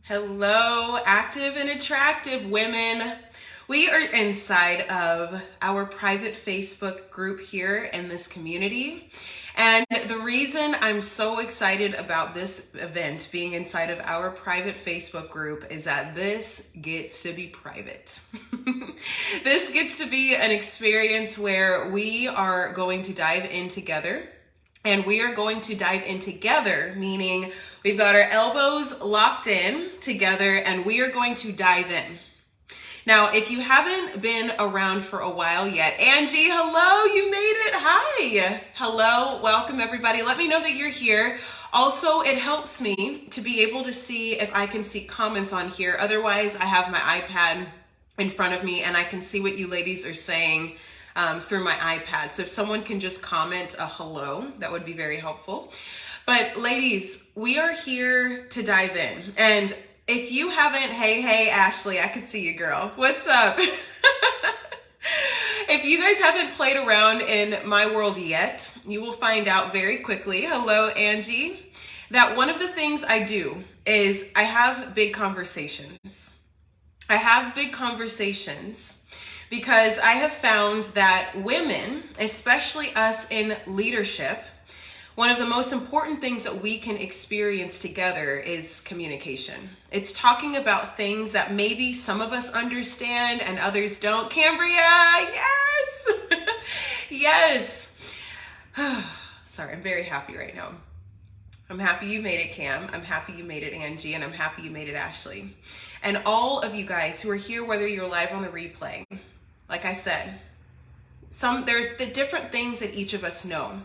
Hello, active and attractive women. We are inside of our private Facebook group here in this community. And the reason I'm so excited about this event being inside of our private Facebook group is that this gets to be private. This gets to be an experience where we are going to dive in together. And we are going to dive in together, meaning we've got our elbows locked in together and we are going to dive in. Now, if you haven't been around for a while yet, Angie, hello, you made it. Hi. Hello, welcome everybody. Let me know that you're here. Also, it helps me to be able to see if I can see comments on here. Otherwise, I have my iPad in front of me and I can see what you ladies are saying through my iPad. So if someone can just comment a hello, that would be very helpful. But ladies, we are here to dive in. And if you haven't, hey, Ashley, I could see you, girl. What's up? If you guys haven't played around in my world yet, you will find out very quickly, hello, Angie, that one of the things I do is I have big conversations. I have big conversations because I have found that women, especially us in leadership, one of the most important things that we can experience together is communication. It's talking about things that maybe some of us understand and others don't. Cambria, yes! Yes! Sorry, I'm very happy right now. I'm happy you made it, Cam. I'm happy you made it, Angie, and I'm happy you made it, Ashley. And all of you guys who are here, whether you're live on the replay, like I said, there are the different things that each of us know.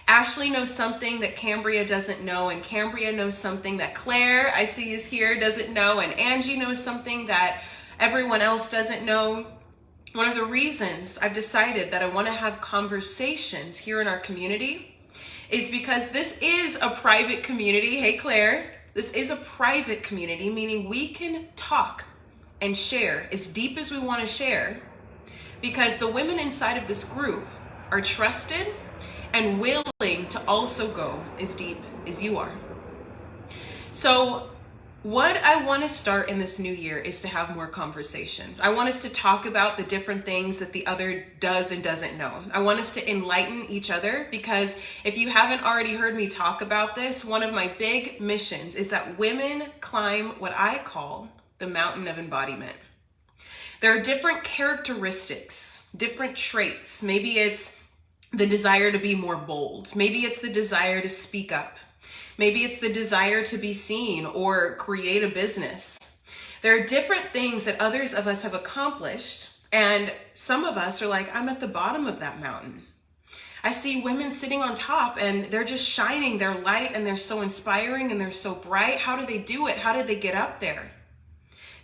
Ashley knows something that Cambria doesn't know, and Cambria knows something that Claire, I see is here, doesn't know, and Angie knows something that everyone else doesn't know. One of the reasons I've decided that I want to have conversations here in our community is because this is a private community. Hey, Claire, this is a private community, meaning we can talk and share as deep as we want to share, because the women inside of this group are trusted and willing to also go as deep as you are. So what I want to start in this new year is to have more conversations. I want us to talk about the different things that the other does and doesn't know. I want us to enlighten each other, because if you haven't already heard me talk about this, one of my big missions is that women climb what I call the mountain of embodiment. There are different characteristics, different traits. Maybe it's the desire to be more bold. Maybe it's the desire to speak up. Maybe it's the desire to be seen or create a business. There are different things that others of us have accomplished, and some of us are like, I'm at the bottom of that mountain. I see women sitting on top and they're just shining their light and they're so inspiring and they're so bright. How do they do it? How did they get up there?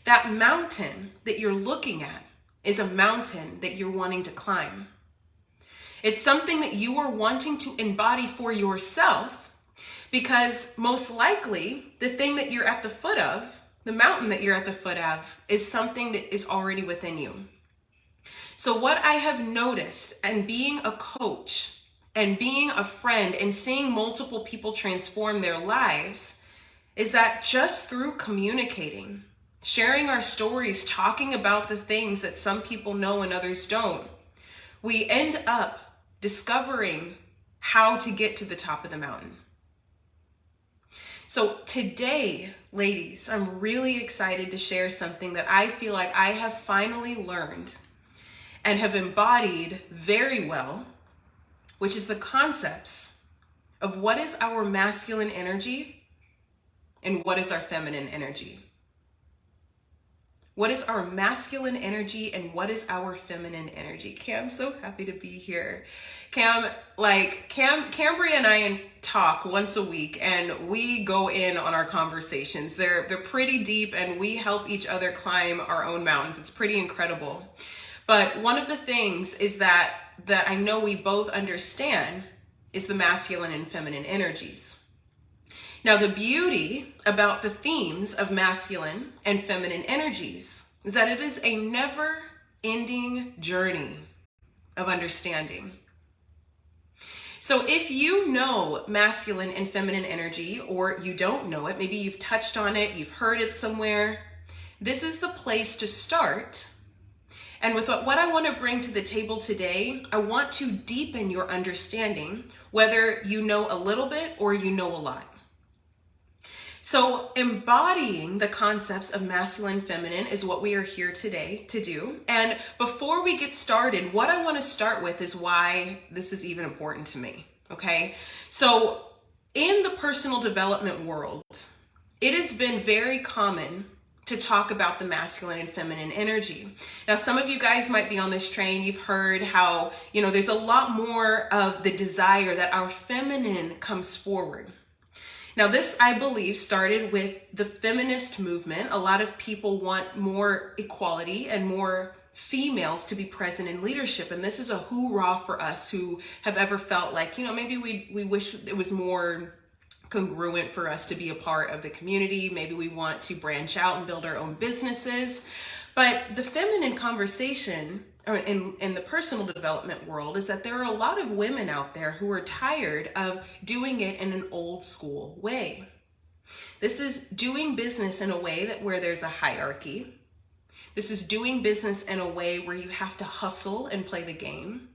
That mountain that you're looking at is a mountain that you're wanting to climb. It's something that you are wanting to embody for yourself, because most likely the thing that you're at the foot of, the mountain that you're at the foot of, is something that is already within you. So what I have noticed, and being a coach and being a friend and seeing multiple people transform their lives, is that just through communicating, sharing our stories, talking about the things that some people know and others don't, we end up discovering how to get to the top of the mountain. So today, ladies, I'm really excited to share something that I feel like I have finally learned and have embodied very well, which is the concepts of what is our masculine energy and what is our feminine energy. What is our masculine energy and what is our feminine energy? Cam's so happy to be here. Cambria and I talk once a week and we go in on our conversations. They're pretty deep and we help each other climb our own mountains. It's pretty incredible. But one of the things is that I know we both understand is the masculine and feminine energies. Now, the beauty about the themes of masculine and feminine energies is that it is a never-ending journey of understanding. So if you know masculine and feminine energy, or you don't know it, maybe you've touched on it, you've heard it somewhere, this is the place to start. And with what I want to bring to the table today, I want to deepen your understanding, whether you know a little bit or you know a lot. So embodying the concepts of masculine and feminine is what we are here today to do. And before we get started, what I want to start with is why this is even important to me, okay? So in the personal development world, it has been very common to talk about the masculine and feminine energy. Now, some of you guys might be on this train. You've heard how, there's a lot more of the desire that our feminine comes forward. Now, this, I believe, started with the feminist movement. A lot of people want more equality and more females to be present in leadership. And this is a hoorah for us who have ever felt like, maybe we wish it was more congruent for us to be a part of the community. Maybe we want to branch out and build our own businesses. But the feminine conversation in the personal development world is that there are a lot of women out there who are tired of doing it in an old school way. This is doing business in a way where there's a hierarchy. This is doing business in a way where you have to hustle and play the game.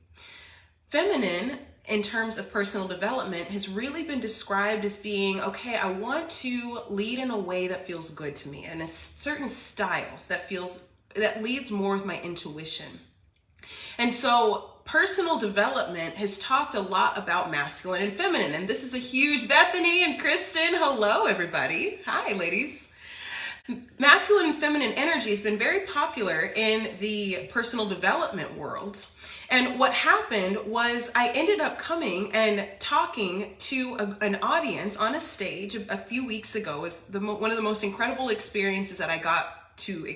Feminine, in terms of personal development, has really been described as being, okay, I want to lead in a way that feels good to me, and a certain style that leads more with my intuition. And so personal development has talked a lot about masculine and feminine. And this is a huge Bethany and Kristen. Hello, everybody. Hi, ladies. Masculine and feminine energy has been very popular in the personal development world. And what happened was I ended up coming and talking to an audience on a stage a few weeks ago. It was one of the most incredible experiences that I got to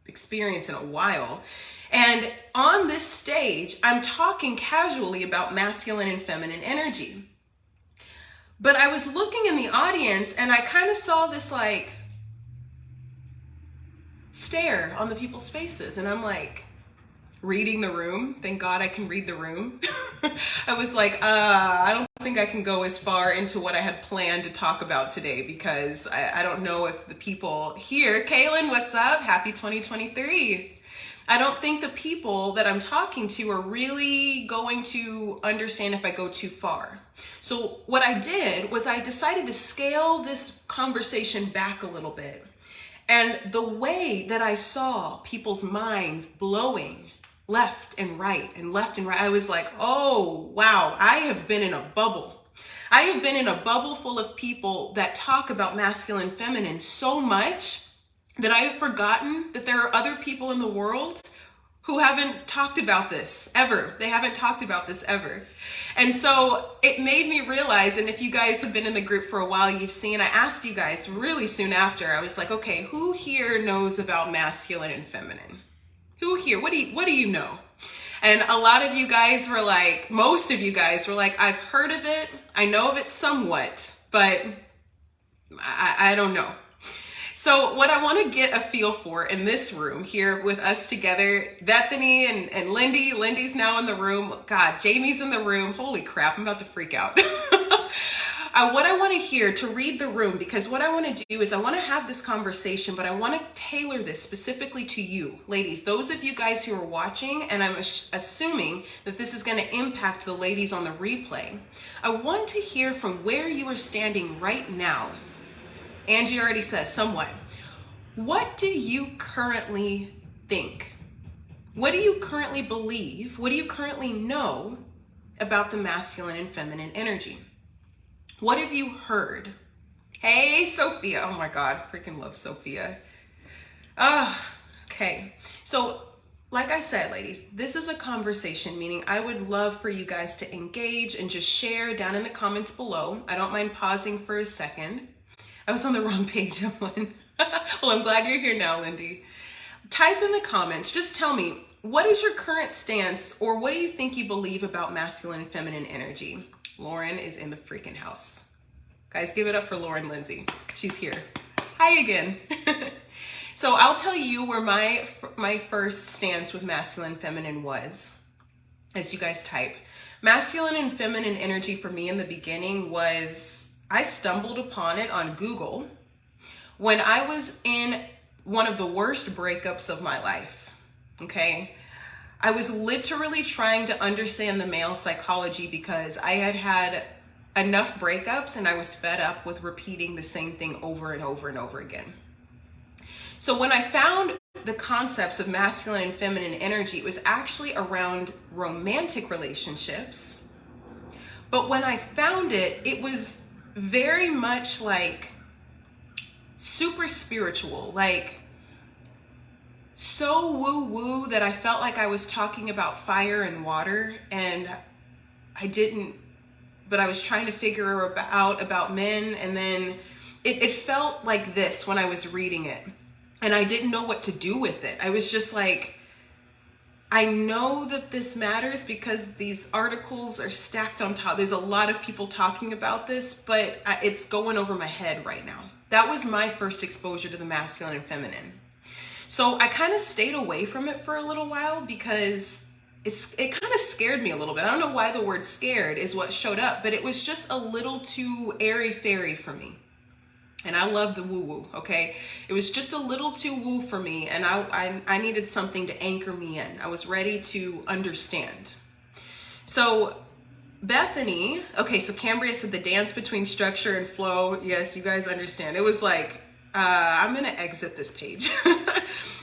experience in a while. And on this stage, I'm talking casually about masculine and feminine energy. But I was looking in the audience and I kind of saw this stare on the people's faces. And I'm reading the room. Thank God I can read the room. I was I don't think I can go as far into what I had planned to talk about today because I don't know if the people here, Kaylin, what's up? Happy 2023. I don't think the people that I'm talking to are really going to understand if I go too far. So what I did was I decided to scale this conversation back a little bit. And the way that I saw people's minds blowing left and right, I was like, oh, wow, I have been in a bubble. I have been in a bubble full of people that talk about masculine and feminine so much that I have forgotten that there are other people in the world who haven't talked about this ever. They haven't talked about this ever. And so it made me realize, and if you guys have been in the group for a while, you've seen, I asked you guys really soon after, I was like, okay, who here knows about masculine and feminine? Who here, what do you know? And a lot of you guys were most of you guys were I've heard of it, I know of it somewhat, but I don't know. So what I want to get a feel for in this room here with us together, Bethany and Lindy. Lindy's now in the room. God, Jamie's in the room. Holy crap, I'm about to freak out. What I want to hear to read the room, because what I want to do is I want to have this conversation, but I want to tailor this specifically to you, ladies, those of you guys who are watching, and I'm assuming that this is going to impact the ladies on the replay. I want to hear from where you are standing right now. Angie already says somewhat. What do you currently think? What do you currently believe? What do you currently know about the masculine and feminine energy? What have you heard? Hey, Sophia. Oh my God, freaking love Sophia. Okay. So like I said, ladies, this is a conversation, meaning I would love for you guys to engage and just share down in the comments below. I don't mind pausing for a second. I was on the wrong page, Evelyn. Well, I'm glad you're here now, Lindy. Type in the comments, just tell me, what is your current stance, or what do you think you believe about masculine and feminine energy? Lauren is in the freaking house. Guys, give it up for Lauren Lindsay. She's here. Hi again. So I'll tell you where my first stance with masculine and feminine was. as you guys type. Masculine and feminine energy for me in the beginning was, I stumbled upon it on Google when I was in one of the worst breakups of my life, okay? I was literally trying to understand the male psychology because I had had enough breakups and I was fed up with repeating the same thing over and over and over again. So when I found the concepts of masculine and feminine energy, it was actually around romantic relationships. But when I found it, it was very much like super spiritual, like so woo-woo that I felt like I was talking about fire and water, and I didn't, but I was trying to figure out about men, and then it felt like this when I was reading it, and I didn't know what to do with it. I was just like, I know that this matters because these articles are stacked on top. There's a lot of people talking about this, but it's going over my head right now. That was my first exposure to the masculine and feminine. So I kind of stayed away from it for a little while because it kind of scared me a little bit. I don't know why the word scared is what showed up, but it was just a little too airy-fairy for me. And I love the woo-woo, okay? It was just a little too woo for me, and I needed something to anchor me in. I was ready to understand. So Bethany, okay, so Cambria said the dance between structure and flow. Yes, you guys understand. It was like, I'm gonna exit this page.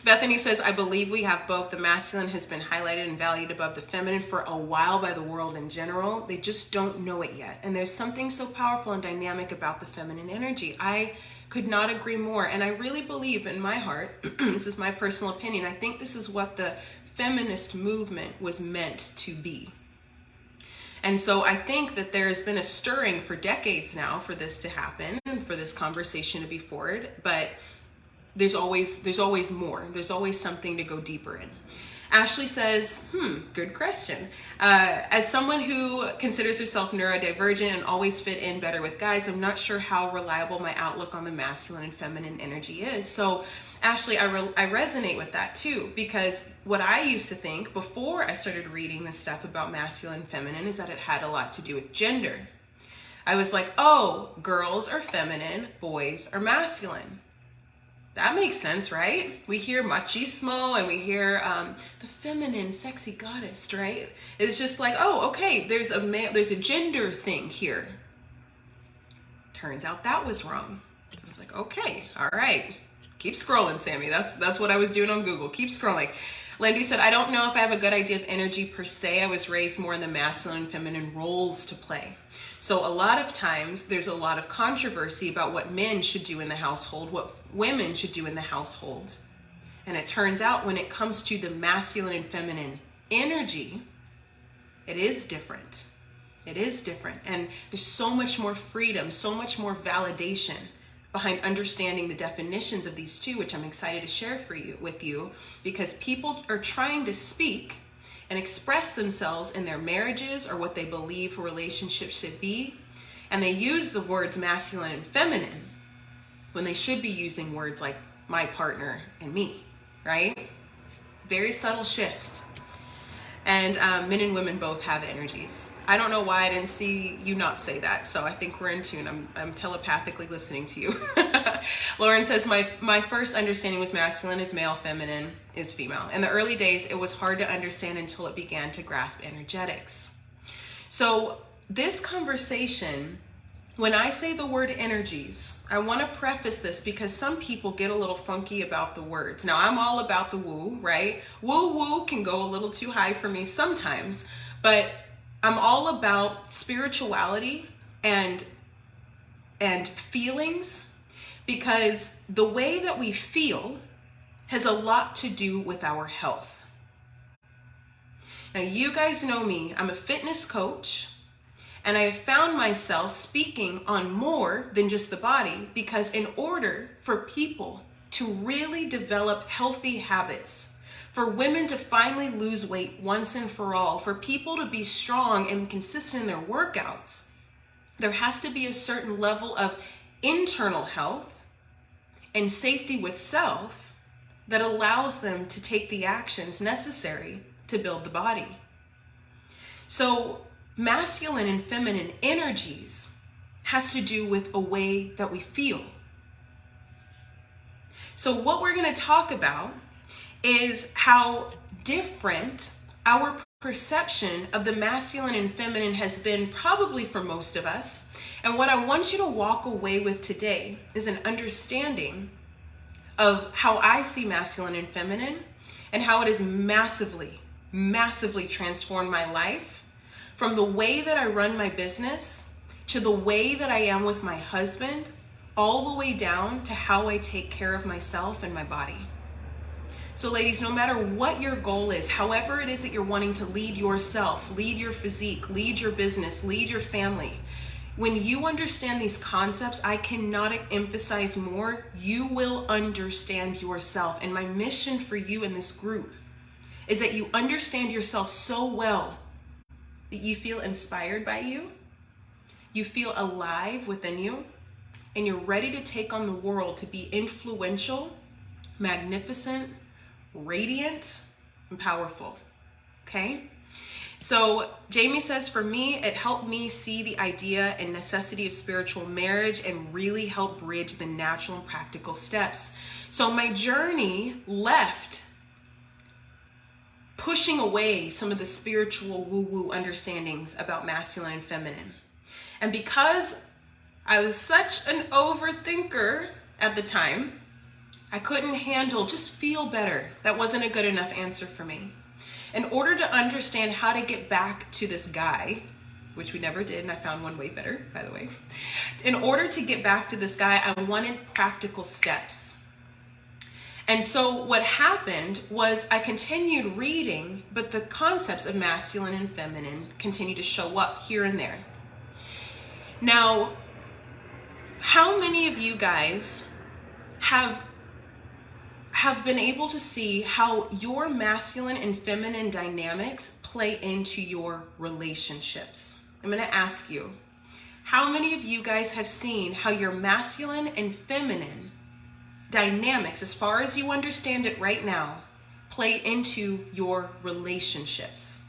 Bethany says, I believe we have both. The masculine has been highlighted and valued above the feminine for a while by the world in general. They just don't know it yet. And there's something so powerful and dynamic about the feminine energy. I could not agree more. And I really believe in my heart, this is my personal opinion, I think this is what the feminist movement was meant to be. And so I think that there has been a stirring for decades now for this to happen and for this conversation to be forward, but there's always more. There's always something to go deeper in. Ashley says, good question. As someone who considers herself neurodivergent and always fit in better with guys, I'm not sure how reliable my outlook on the masculine and feminine energy is. So Ashley, I resonate with that too, because what I used to think before I started reading this stuff about masculine and feminine is that it had a lot to do with gender. I was like, oh, girls are feminine, boys are masculine. That makes sense, right? We hear machismo and we hear the feminine, sexy goddess, right? It's just like, oh, okay, there's a gender thing here. Turns out that was wrong. I was like, okay, all right. Keep scrolling, Sammy. That's what I was doing on Google. Keep scrolling. Lindy said, I don't know if I have a good idea of energy per se. I was raised more in the masculine and feminine roles to play. So a lot of times there's a lot of controversy about what men should do in the household, what women should do in the household. And it turns out when it comes to the masculine and feminine energy, it is different. It is different. And there's so much more freedom, so much more validation behind understanding the definitions of these two, which I'm excited to share with you, because people are trying to speak and express themselves in their marriages or what they believe a relationship should be, and they use the words masculine and feminine when they should be using words like my partner and me, right? It's a very subtle shift. And men and women both have energies. I don't know why I didn't see you not say that, so I think we're in tune. I'm telepathically listening to you. Lauren says, my first understanding was masculine is male, feminine is female. In the early days, it was hard to understand until it began to grasp energetics. So this conversation, when I say the word energies, I want to preface this because some people get a little funky about the words. Now, I'm all about the woo, right? Woo can go a little too high for me sometimes, but I'm all about spirituality and feelings, because the way that we feel has a lot to do with our health. Now, you guys know me. I'm a fitness coach, and I have found myself speaking on more than just the body, because in order for people to really develop healthy habits, for women to finally lose weight once and for all, for people to be strong and consistent in their workouts, there has to be a certain level of internal health and safety with self that allows them to take the actions necessary to build the body. So masculine and feminine energies has to do with a way that we feel. So what we're going to talk about is how different our perception of the masculine and feminine has been probably for most of us. And what I want you to walk away with today is an understanding of how I see masculine and feminine and how it has massively, massively transformed my life, from the way that I run my business to the way that I am with my husband, all the way down to how I take care of myself and my body. So ladies, no matter what your goal is, however it is that you're wanting to lead yourself, lead your physique, lead your business, lead your family, when you understand these concepts, I cannot emphasize more, you will understand yourself. And my mission for you in this group is that you understand yourself so well that you feel inspired by you feel alive within you, and you're ready to take on the world to be influential, magnificent, radiant, and powerful. Okay? So Jamie says, for me, it helped me see the idea and necessity of spiritual marriage and really help bridge the natural and practical steps. So my journey left pushing away some of the spiritual woo-woo understandings about masculine and feminine. And because I was such an overthinker at the time, I couldn't handle just feel better. That wasn't a good enough answer for me. In order to understand how to get back to this guy, which we never did, and I found one way better, by the way. In order to get back to this guy, I wanted practical steps. And so what happened was I continued reading, but the concepts of masculine and feminine continued to show up here and there. Now, how many of you guys have been able to see how your masculine and feminine dynamics play into your relationships? I'm going to ask you, how many of you guys have seen how your masculine and feminine dynamics, as far as you understand it right now, play into your relationships?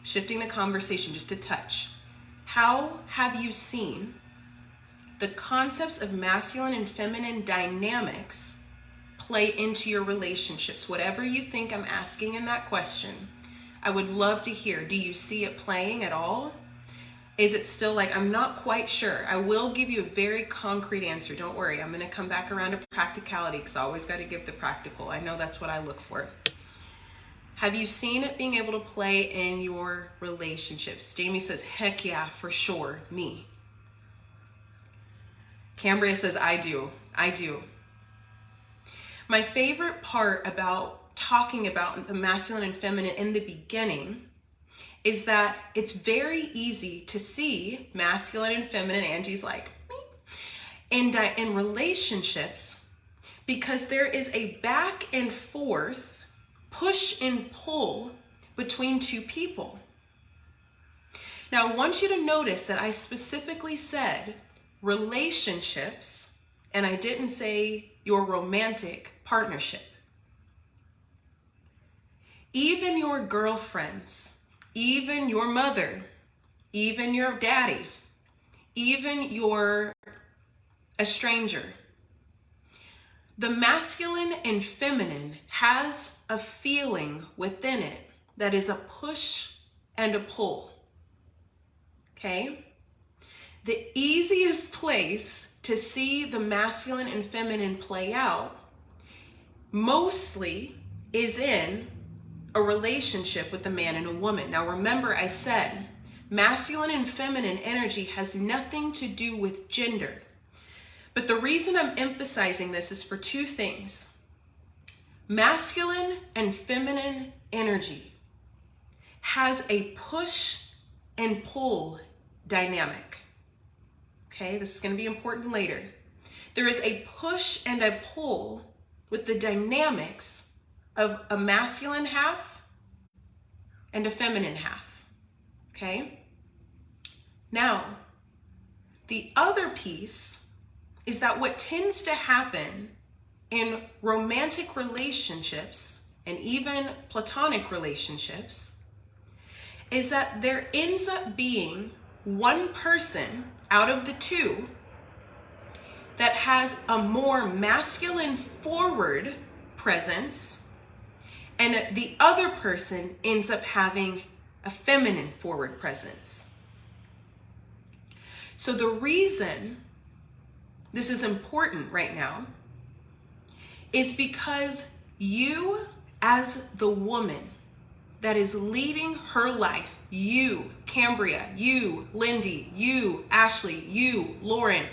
Shifting the conversation just a touch. How have you seen the concepts of masculine and feminine dynamics play into your relationships? Whatever you think I'm asking in that question, I would love to hear. Do you see it playing at all? Is it still like, I'm not quite sure? I will give you a very concrete answer. Don't worry. I'm going to come back around to practicality because I always got to give the practical. I know that's what I look for. Have you seen it being able to play in your relationships? Jamie says, heck yeah, for sure, me. Cambria says, I do. My favorite part about talking about the masculine and feminine in the beginning is that it's very easy to see masculine and feminine, Angie's like, me, in relationships, because there is a back and forth, push and pull between two people. Now, I want you to notice that I specifically said relationships, and I didn't say your romantic partnership. Even your girlfriends, even your mother, even your daddy, even a stranger. The masculine and feminine has a feeling within it that is a push and a pull. Okay? The easiest place to see the masculine and feminine play out mostly is in a relationship with a man and a woman. Now remember, I said masculine and feminine energy has nothing to do with gender. But the reason I'm emphasizing this is for two things. Masculine and feminine energy has a push and pull dynamic. Okay, this is going to be important later. There is a push and a pull with the dynamics of a masculine half and a feminine half. Okay? Now, the other piece is that what tends to happen in romantic relationships and even platonic relationships is that there ends up being one person out of the two that has a more masculine forward presence, and the other person ends up having a feminine forward presence. So the reason this is important right now is because you, as the woman that is leading her life, you, Cambria, you, Lindy, you, Ashley, you, Lauren,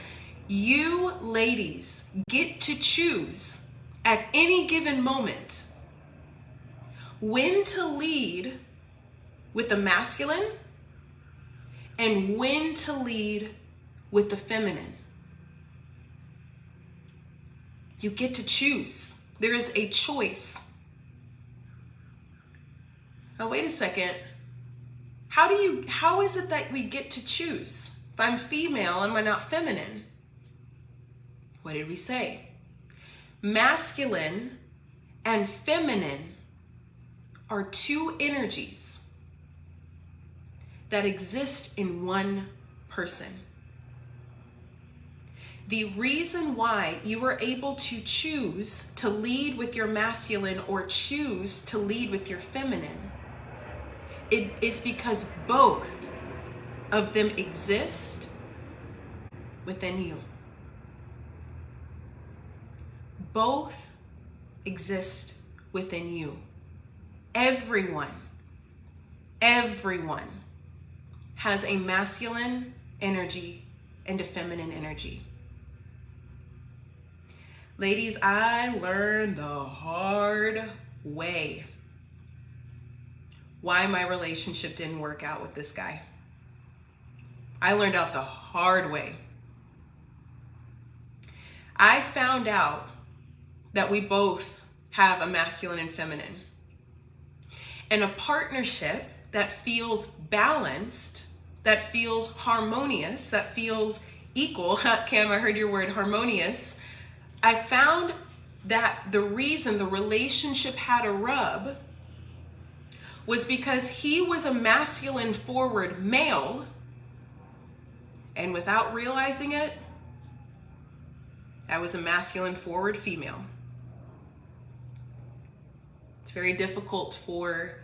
you ladies get to choose at any given moment when to lead with the masculine and when to lead with the feminine. You get to choose. There is a choice. Now wait a second. How is it that we get to choose? If I'm female, am I not feminine? What did we say? Masculine and feminine are two energies that exist in one person. The reason why you are able to choose to lead with your masculine or choose to lead with your feminine, it is because both of them exist within you. Both exist within you. Everyone has a masculine energy and a feminine energy. Ladies, I learned the hard way why my relationship didn't work out with this guy. I learned out the hard way. I found out that we both have a masculine and feminine. And a partnership that feels balanced, that feels harmonious, that feels equal. Cam, I heard your word, harmonious. I found that the reason the relationship had a rub was because he was a masculine forward male, and without realizing it, I was a masculine forward female. It's very difficult for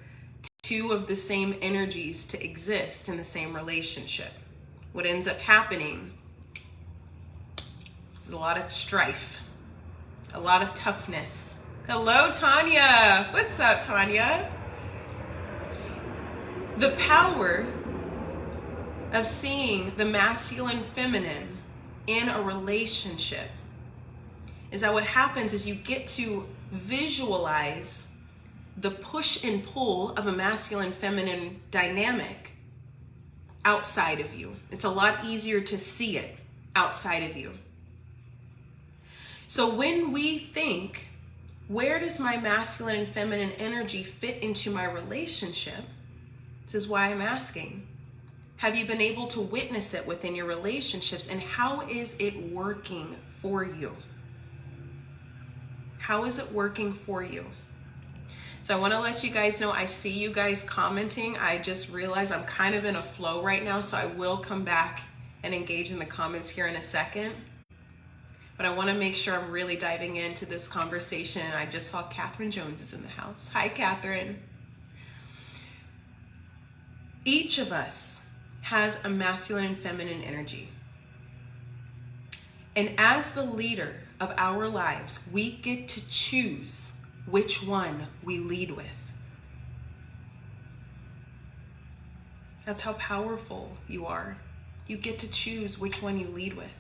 two of the same energies to exist in the same relationship. What ends up happening is a lot of strife, a lot of toughness. Hello, Tanya. What's up, Tanya? The power of seeing the masculine feminine in a relationship is that what happens is you get to visualize the push and pull of a masculine feminine dynamic outside of you. It's a lot easier to see it outside of you. So when we think, where does my masculine and feminine energy fit into my relationship? This is why I'm asking. Have you been able to witness it within your relationships, and how is it working for you? How is it working for you? So I want to let you guys know, I see you guys commenting. I just realized I'm kind of in a flow right now, so I will come back and engage in the comments here in a second. But I want to make sure I'm really diving into this conversation. I just saw Catherine Jones is in the house. Hi, Catherine. Each of us has a masculine and feminine energy. And as the leader of our lives, we get to choose which one we lead with. That's how powerful you are. You get to choose which one you lead with.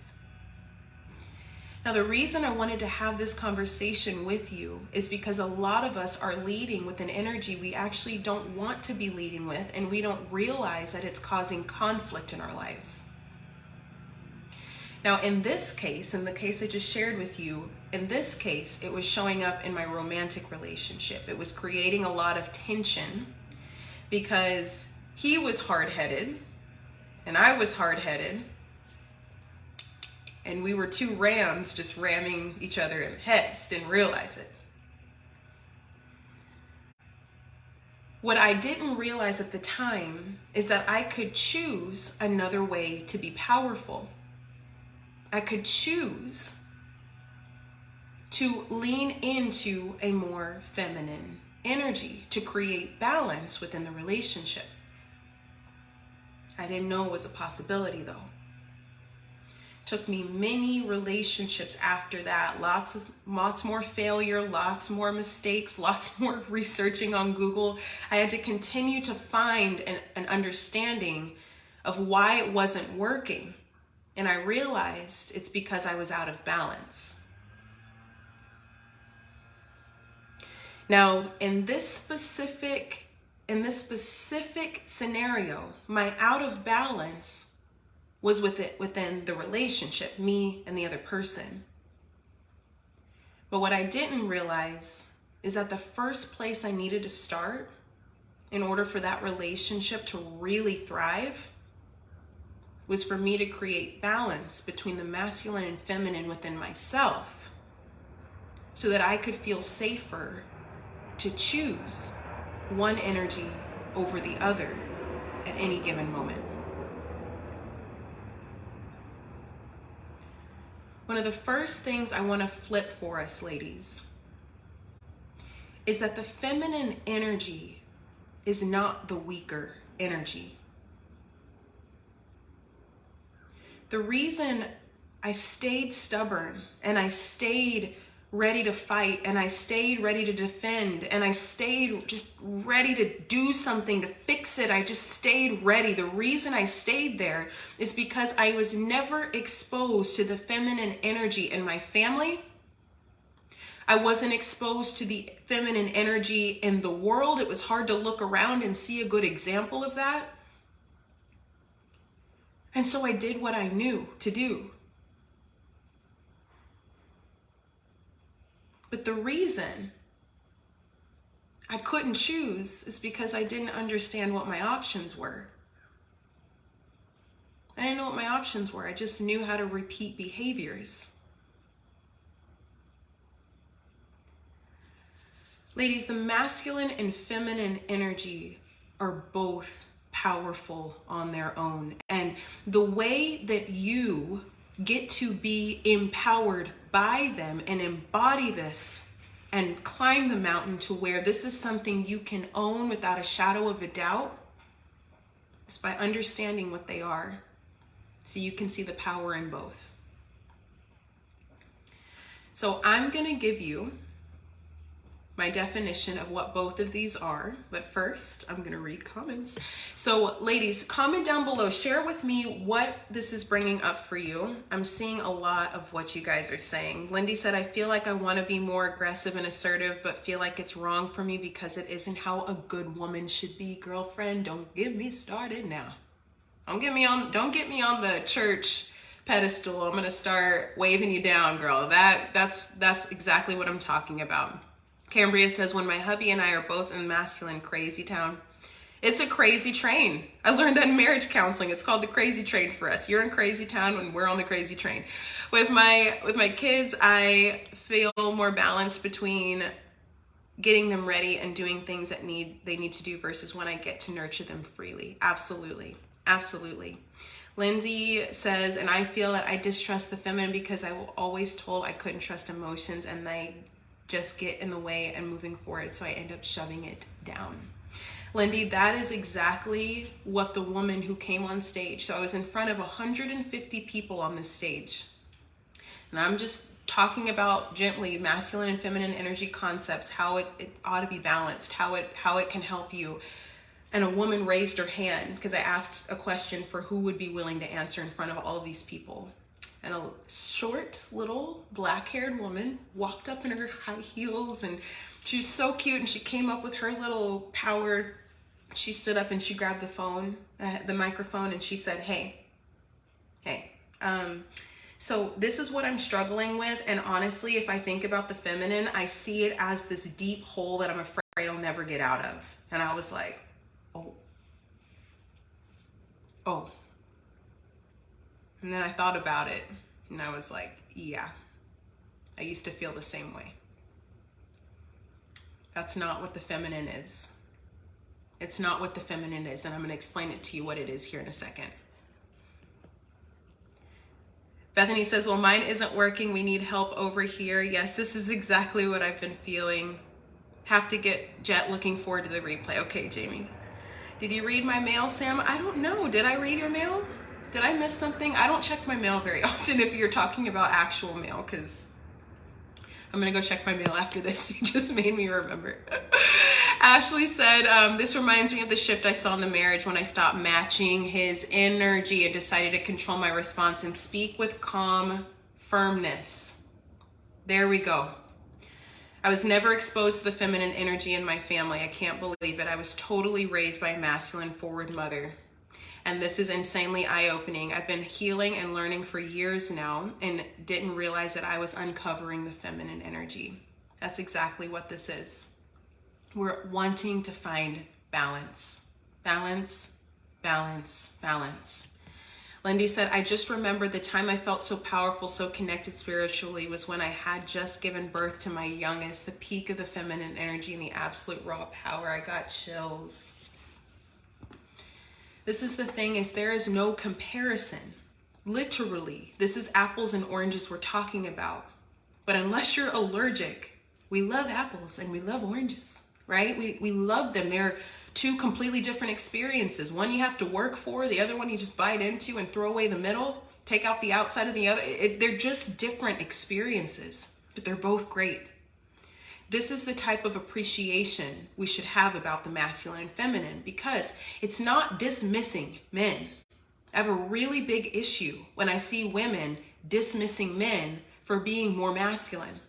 Now, the reason I wanted to have this conversation with you is because a lot of us are leading with an energy we actually don't want to be leading with, and we don't realize that it's causing conflict in our lives. Now, in this case, in the case I just shared with you, in this case, it was showing up in my romantic relationship. It was creating a lot of tension because he was hard-headed and I was hard-headed. And we were two rams just ramming each other in the heads, didn't realize it. What I didn't realize at the time is that I could choose another way to be powerful. I could choose to lean into a more feminine energy to create balance within the relationship. I didn't know it was a possibility though. Took me many relationships after that, lots more failure, lots more mistakes, lots more researching on Google. I had to continue to find an understanding of why it wasn't working. And I realized it's because I was out of balance. Now, in this specific scenario, my out of balance was within the relationship, me and the other person. But what I didn't realize is that the first place I needed to start in order for that relationship to really thrive was for me to create balance between the masculine and feminine within myself so that I could feel safer to choose one energy over the other at any given moment. One of the first things I want to flip for us, ladies, is that the feminine energy is not the weaker energy. The reason I stayed stubborn and I stayed ready to fight and I stayed ready to defend and I stayed just ready to do something to fix it, I just stayed ready. The reason I stayed there is because I was never exposed to the feminine energy in my family. I wasn't exposed to the feminine energy in the world. It was hard to look around and see a good example of that. And so I did what I knew to do. But the reason I couldn't choose is because I didn't understand what my options were. I didn't know what my options were. I just knew how to repeat behaviors. Ladies, the masculine and feminine energy are both powerful on their own. And the way that you get to be empowered by them and embody this and climb the mountain to where this is something you can own without a shadow of a doubt is by understanding what they are so you can see the power in both. So I'm going to give you my definition of what both of these are, but first I'm gonna read comments. So ladies, comment down below, share with me what this is bringing up for you. I'm seeing a lot of what you guys are saying. Lindy said, I feel like I wanna be more aggressive and assertive, but feel like it's wrong for me because it isn't how a good woman should be. Girlfriend, don't get me started now. Don't get me on the church pedestal. I'm gonna start waving you down, girl. That's exactly what I'm talking about. Cambria says, when my hubby and I are both in masculine crazy town. It's a crazy train. I learned that in marriage counseling. It's called the crazy train for us. You're in crazy town when we're on the crazy train. With my kids, I feel more balanced between getting them ready and doing things that they need to do versus when I get to nurture them freely. Absolutely. Absolutely. Lindsay says, and I feel that I distrust the feminine because I was always told I couldn't trust emotions and they just get in the way and moving forward, so I end up shoving it down. Lindy, that is exactly what the woman who came on stage, so I was in front of 150 people on this stage, and I'm just talking about gently masculine and feminine energy concepts, how it ought to be balanced, how it can help you. And a woman raised her hand because I asked a question for who would be willing to answer in front of all of these people. And a short, little, black-haired woman walked up in her high heels, and she was so cute, and she came up with her little power. She stood up and she grabbed the microphone, and she said, hey, so this is what I'm struggling with, and honestly, if I think about the feminine, I see it as this deep hole that I'm afraid I'll never get out of. And I was like, oh. And then I thought about it, and I was like, yeah, I used to feel the same way. That's not what the feminine is. It's not what the feminine is, and I'm going to explain it to you what it is here in a second. Bethany says, well, mine isn't working. We need help over here. Yes, this is exactly what I've been feeling. Have to get Jet, looking forward to the replay. Okay, Jamie. Did you read my mail, Sam? I don't know. Did I read your mail? Did I miss something? I don't check my mail very often if you're talking about actual mail, because I'm going to go check my mail after this. You just made me remember. Ashley said, this reminds me of the shift I saw in the marriage when I stopped matching his energy and decided to control my response and speak with calm firmness. There we go. I was never exposed to the feminine energy in my family. I can't believe it. I was totally raised by a masculine forward mother. And this is insanely eye-opening. I've been healing and learning for years now and didn't realize that I was uncovering the feminine energy. That's exactly what this is. We're wanting to find balance. Balance, balance, balance. Lindy said, I just remember the time I felt so powerful, so connected spiritually was when I had just given birth to my youngest, the peak of the feminine energy and the absolute raw power. I got chills. This is the thing, is there is no comparison. Literally, this is apples and oranges we're talking about. But unless you're allergic, we love apples and we love oranges, right? We love them. They're two completely different experiences. One you have to work for, the other one you just bite into and throw away the middle, take out the outside of the other. They're just different experiences, but they're both great. This is the type of appreciation we should have about the masculine and feminine, because it's not dismissing men. I have a really big issue when I see women dismissing men for being more masculine.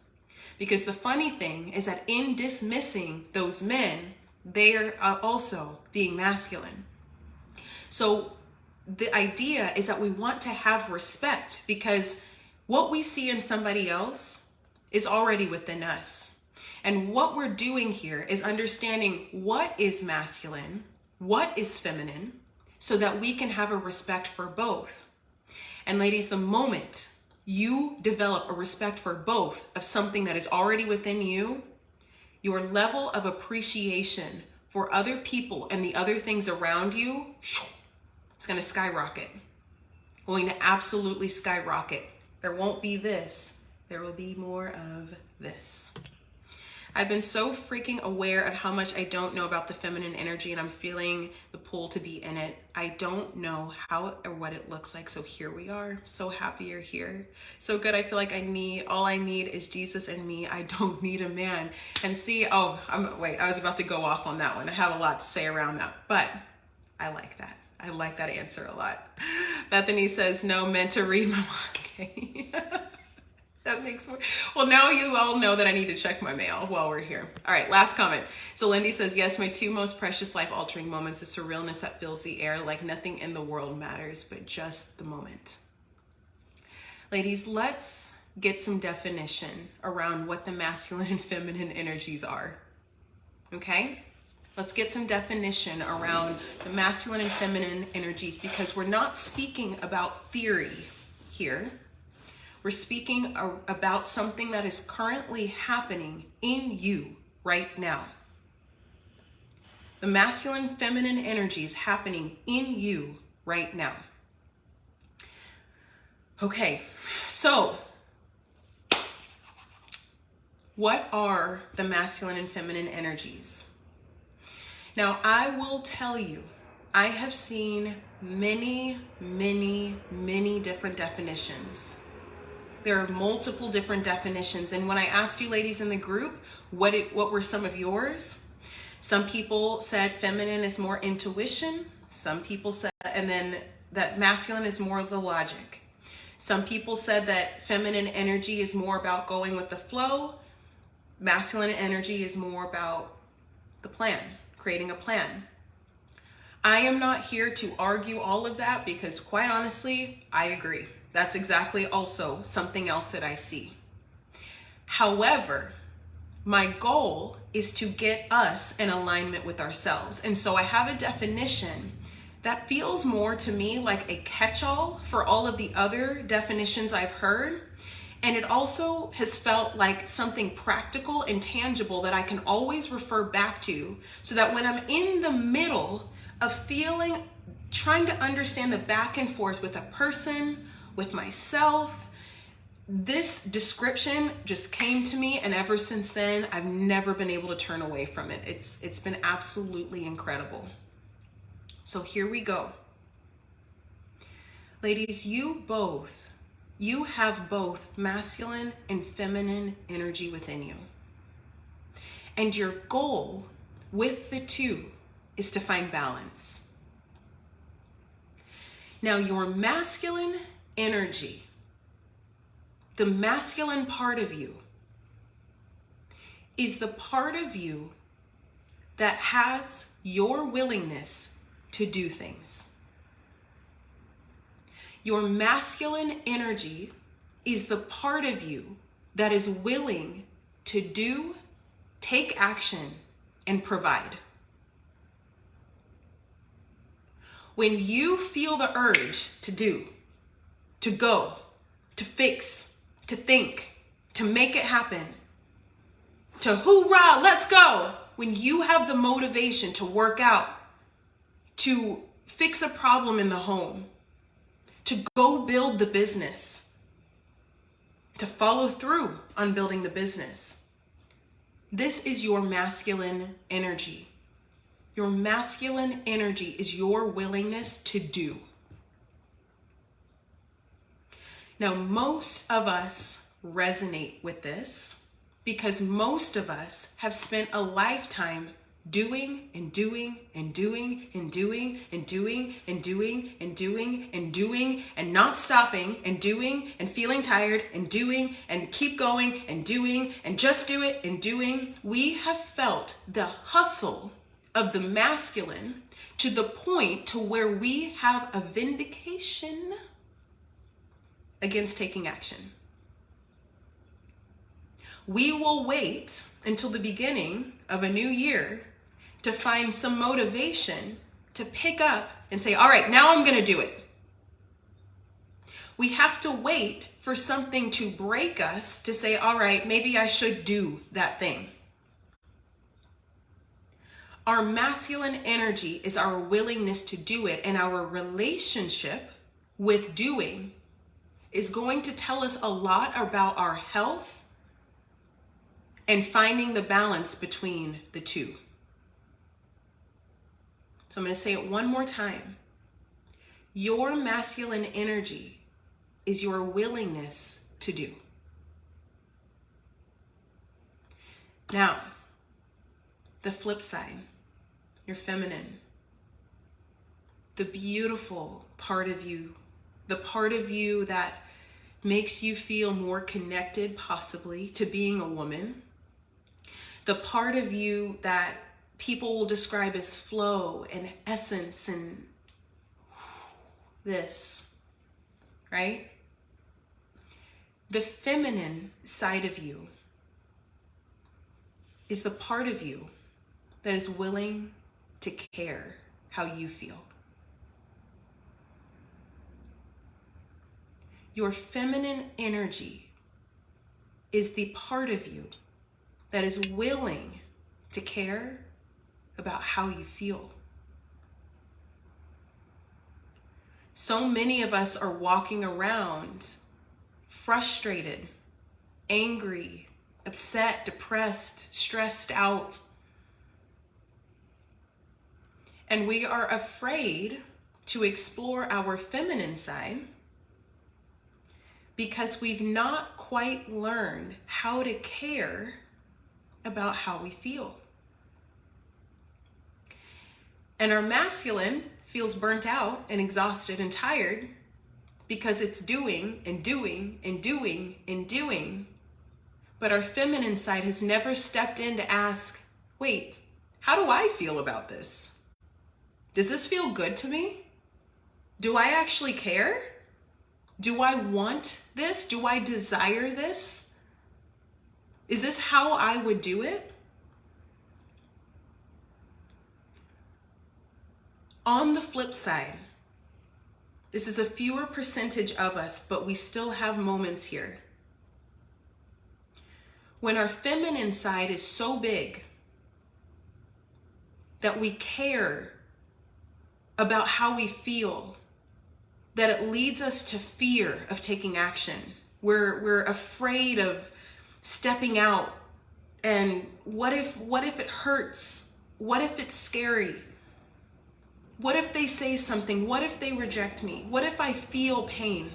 Because the funny thing is that in dismissing those men, they are also being masculine. So the idea is that we want to have respect, because what we see in somebody else is already within us. And what we're doing here is understanding what is masculine, what is feminine, so that we can have a respect for both. And ladies, the moment you develop a respect for both of something that is already within you, your level of appreciation for other people and the other things around you, it's going to skyrocket. Going to absolutely skyrocket. There won't be this. There will be more of this. I've been so freaking aware of how much I don't know about the feminine energy, and I'm feeling the pull to be in it. I don't know how or what it looks like, so here we are. So happy you're here. So good. I feel like all I need is Jesus and me. I don't need a man. And see, wait, I was about to go off on that one. I have a lot to say around that, but I like that. I like that answer a lot. Bethany says, no, meant to read my okay. That makes more. Well, now you all know that I need to check my mail while we're here. All right, last comment. So Lindy says, yes, my two most precious life-altering moments is surrealness that fills the air, like nothing in the world matters, but just the moment. Ladies, let's get some definition around what the masculine and feminine energies are. Okay? Let's get some definition around the masculine and feminine energies, because we're not speaking about theory here. We're speaking about something that is currently happening in you right now. The masculine, feminine energies happening in you right now. Okay, so what are the masculine and feminine energies? Now, I will tell you, I have seen many, many, many different definitions. There are multiple different definitions. And when I asked you ladies in the group, what were some of yours? Some people said feminine is more intuition. Some people said, and then that masculine is more of the logic. Some people said that feminine energy is more about going with the flow. Masculine energy is more about the plan, creating a plan. I am not here to argue all of that, because quite honestly, I agree. That's exactly also something else that I see. However, my goal is to get us in alignment with ourselves. And so I have a definition that feels more to me like a catch-all for all of the other definitions I've heard. And it also has felt like something practical and tangible that I can always refer back to, so that when I'm in the middle of trying to understand the back and forth with a person, with myself, this description just came to me, and ever since then, I've never been able to turn away from it. It's been absolutely incredible. So here we go. Ladies, you have both masculine and feminine energy within you. And your goal with the two is to find balance. Now, your masculine energy, the masculine part of you, is the part of you that has your willingness to do things. Your masculine energy is the part of you that is willing to do, take action, and provide. When you feel the urge to do, to go, to fix, to think, to make it happen, to hoorah, let's go. When you have the motivation to work out, to fix a problem in the home, to go build the business, to follow through on building the business, this is your masculine energy. Your masculine energy is your willingness to do. Now, most of us resonate with this because most of us have spent a lifetime doing and doing and doing and doing and doing and doing and doing and doing and not stopping and doing and feeling tired and doing and keep going and doing and just do it and doing. We have felt the hustle of the masculine to the point to where we have a vindication against taking action. We will wait until the beginning of a new year to find some motivation to pick up and say, all right, now I'm going to do it. We have to wait for something to break us to say, all right, maybe I should do that thing. Our masculine energy is our willingness to do it, and our relationship with doing is going to tell us a lot about our health and finding the balance between the two. So I'm going to say it one more time. Your masculine energy is your willingness to do. Now, the flip side, your feminine, the beautiful part of you, the part of you that makes you feel more connected possibly to being a woman, the part of you that people will describe as flow and essence and this, right? The feminine side of you is the part of you that is willing to care how you feel. Your feminine energy is the part of you that is willing to care about how you feel. So many of us are walking around frustrated, angry, upset, depressed, stressed out. And we are afraid to explore our feminine side because we've not quite learned how to care about how we feel. And our masculine feels burnt out and exhausted and tired because it's doing and doing and doing and doing. But our feminine side has never stepped in to ask, wait, how do I feel about this? Does this feel good to me? Do I actually care? Do I want this? Do I desire this? Is this how I would do it? On the flip side, this is a fewer percentage of us, but we still have moments here When our feminine side is so big that we care about how we feel, that it leads us to fear of taking action. We're afraid of stepping out. And what if it hurts? What if it's scary? What if they say something? What if they reject me? What if I feel pain?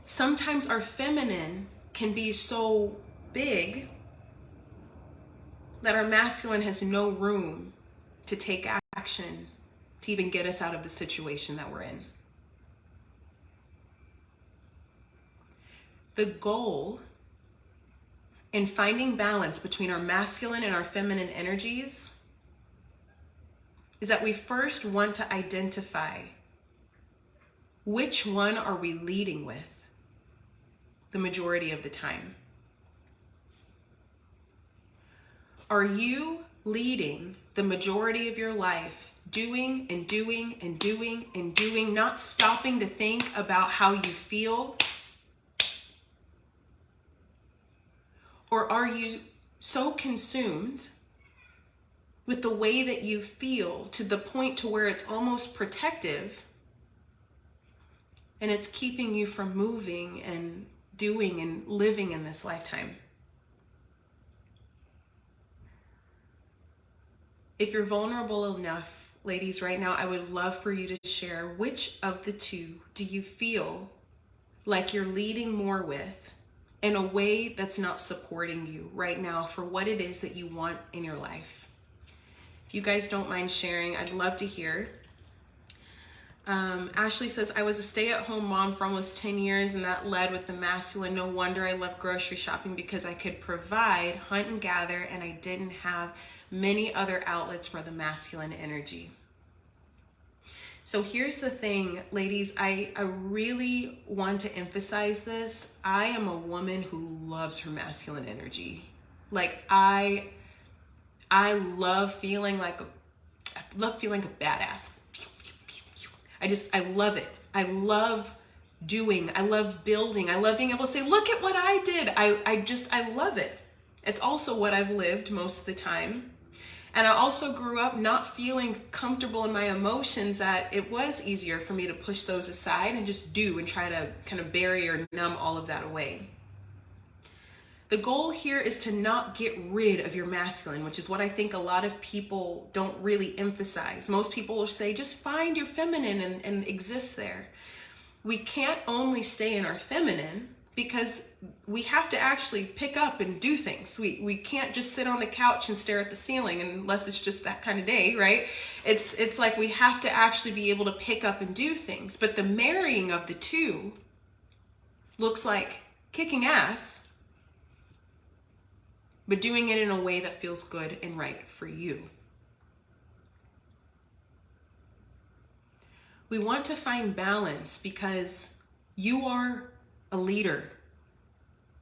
Sometimes our feminine can be so big that our masculine has no room to take action to even get us out of the situation that we're in. The goal in finding balance between our masculine and our feminine energies is that we first want to identify which one are we leading with the majority of the time. Are you leading the majority of your life doing and doing and doing and doing, not stopping to think about how you feel? Or are you so consumed with the way that you feel to the point to where it's almost protective and it's keeping you from moving and doing and living in this lifetime? If you're vulnerable enough, ladies, right now, I would love for you to share which of the two do you feel like you're leading more with in a way that's not supporting you right now for what it is that you want in your life. If you guys don't mind sharing, I'd love to hear. Ashley says, I was a stay-at-home mom for almost 10 years and that led with the masculine. No wonder I love grocery shopping because I could provide, hunt and gather, and I didn't have many other outlets for the masculine energy. So here's the thing, ladies, I really want to emphasize this. I am a woman who loves her masculine energy. Like I love feeling like a badass. I love it. I love doing. I love building. I love being able to say, look at what I did. I love it. It's also what I've lived most of the time. And I also grew up not feeling comfortable in my emotions, that it was easier for me to push those aside and just do and try to kind of bury or numb all of that away. The goal here is to not get rid of your masculine, which is what I think a lot of people don't really emphasize. Most people will say, just find your feminine and exist there. We can't only stay in our feminine because we have to actually pick up and do things. We can't just sit on the couch and stare at the ceiling unless it's just that kind of day, right? It's like we have to actually be able to pick up and do things. But the marrying of the two looks like kicking ass, but doing it in a way that feels good and right for you. We want to find balance because you are a leader.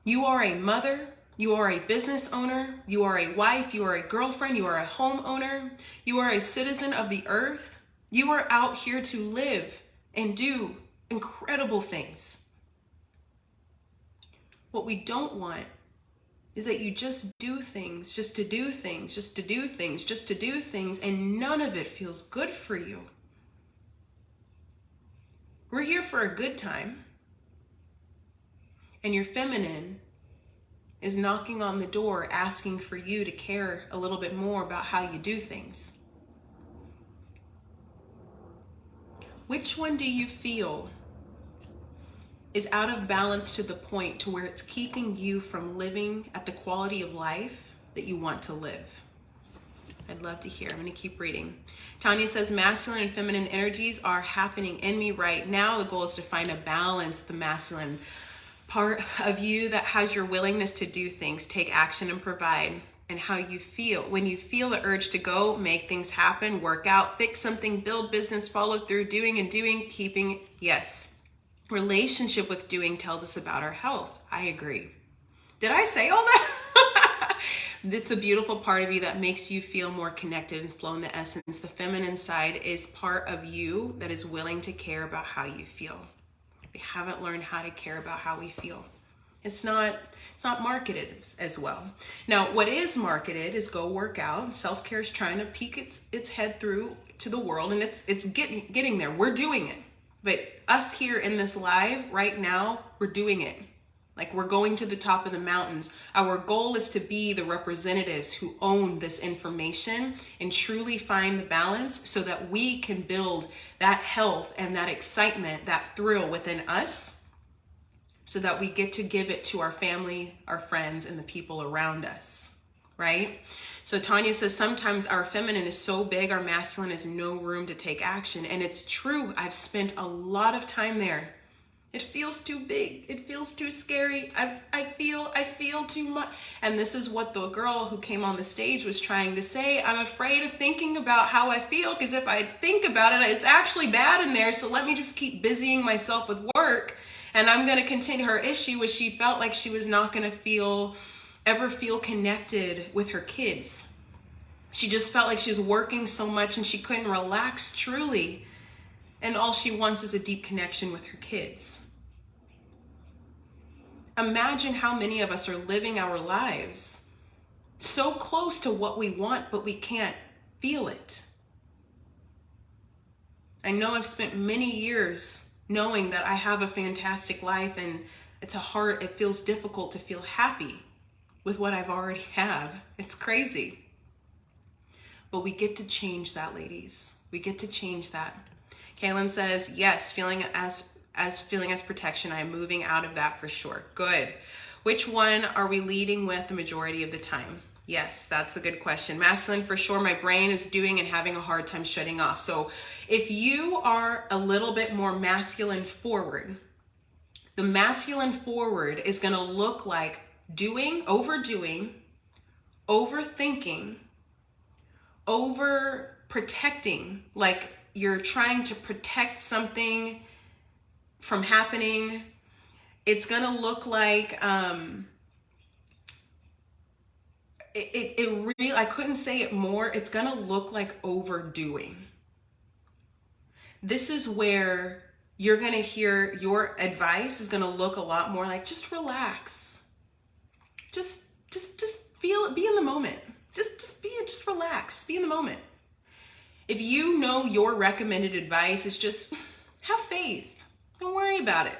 You are a mother, you are a business owner, you are a wife, you are a girlfriend, you are a homeowner, you are a citizen of the earth. You are out here to live and do incredible things. What we don't want is that you just do things, just to do things, just to do things, just to do things, and none of it feels good for you. We're here for a good time. And your feminine is knocking on the door asking for you to care a little bit more about how you do things. Which one do you feel is out of balance to the point to where it's keeping you from living at the quality of life that you want to live? I'd love to hear. I'm going to keep reading. Tanya says, masculine and feminine energies are happening in me right now. The goal is to find a balance with the masculine part of you that has your willingness to do things, take action and provide, and how you feel. When you feel the urge to go, make things happen, work out, fix something, build business, follow through, doing and doing, keeping, yes. Relationship with doing tells us about our health. I agree. Did I say all that? This is the beautiful part of you that makes you feel more connected and flow in the essence. The feminine side is part of you that is willing to care about how you feel. We haven't learned how to care about how we feel. It's not marketed as well. Now, what is marketed is go work out. Self-care is trying to peek its head through to the world, and it's getting there. We're doing it. But us here in this live right now, we're doing it. Like, we're going to the top of the mountains. Our goal is to be the representatives who own this information and truly find the balance so that we can build that health and that excitement, that thrill within us, so that we get to give it to our family, our friends, and the people around us, right? So Tanya says, sometimes our feminine is so big, our masculine has no room to take action. And it's true. I've spent a lot of time there. It feels too big. It feels too scary. I feel too much. And this is what the girl who came on the stage was trying to say. I'm afraid of thinking about how I feel, because if I think about it, it's actually bad in there. So let me just keep busying myself with work. And I'm going to continue. Her issue was she felt like she was not going to ever feel connected with her kids. She just felt like she was working so much and she couldn't relax truly. And all she wants is a deep connection with her kids. Imagine how many of us are living our lives so close to what we want, but we can't feel it. I know I've spent many years knowing that I have a fantastic life, and it feels difficult to feel happy with what I've already have. It's crazy. But we get to change that, ladies. We get to change that. Kaylin says, yes, feeling as protection. I am moving out of that for sure. Good. Which one are we leading with the majority of the time? Yes, that's a good question. Masculine for sure. My brain is doing and having a hard time shutting off. So if you are a little bit more masculine forward, the masculine forward is going to look like overdoing, overthinking, overprotecting, like you're trying to protect something from happening. It's going to look like, I couldn't say it more. It's going to look like overdoing. This is where you're going to hear your advice is going to look a lot more like, just relax. Just feel it, be in the moment. Just relax, just be in the moment. If you know your recommended advice is just have faith, don't worry about it,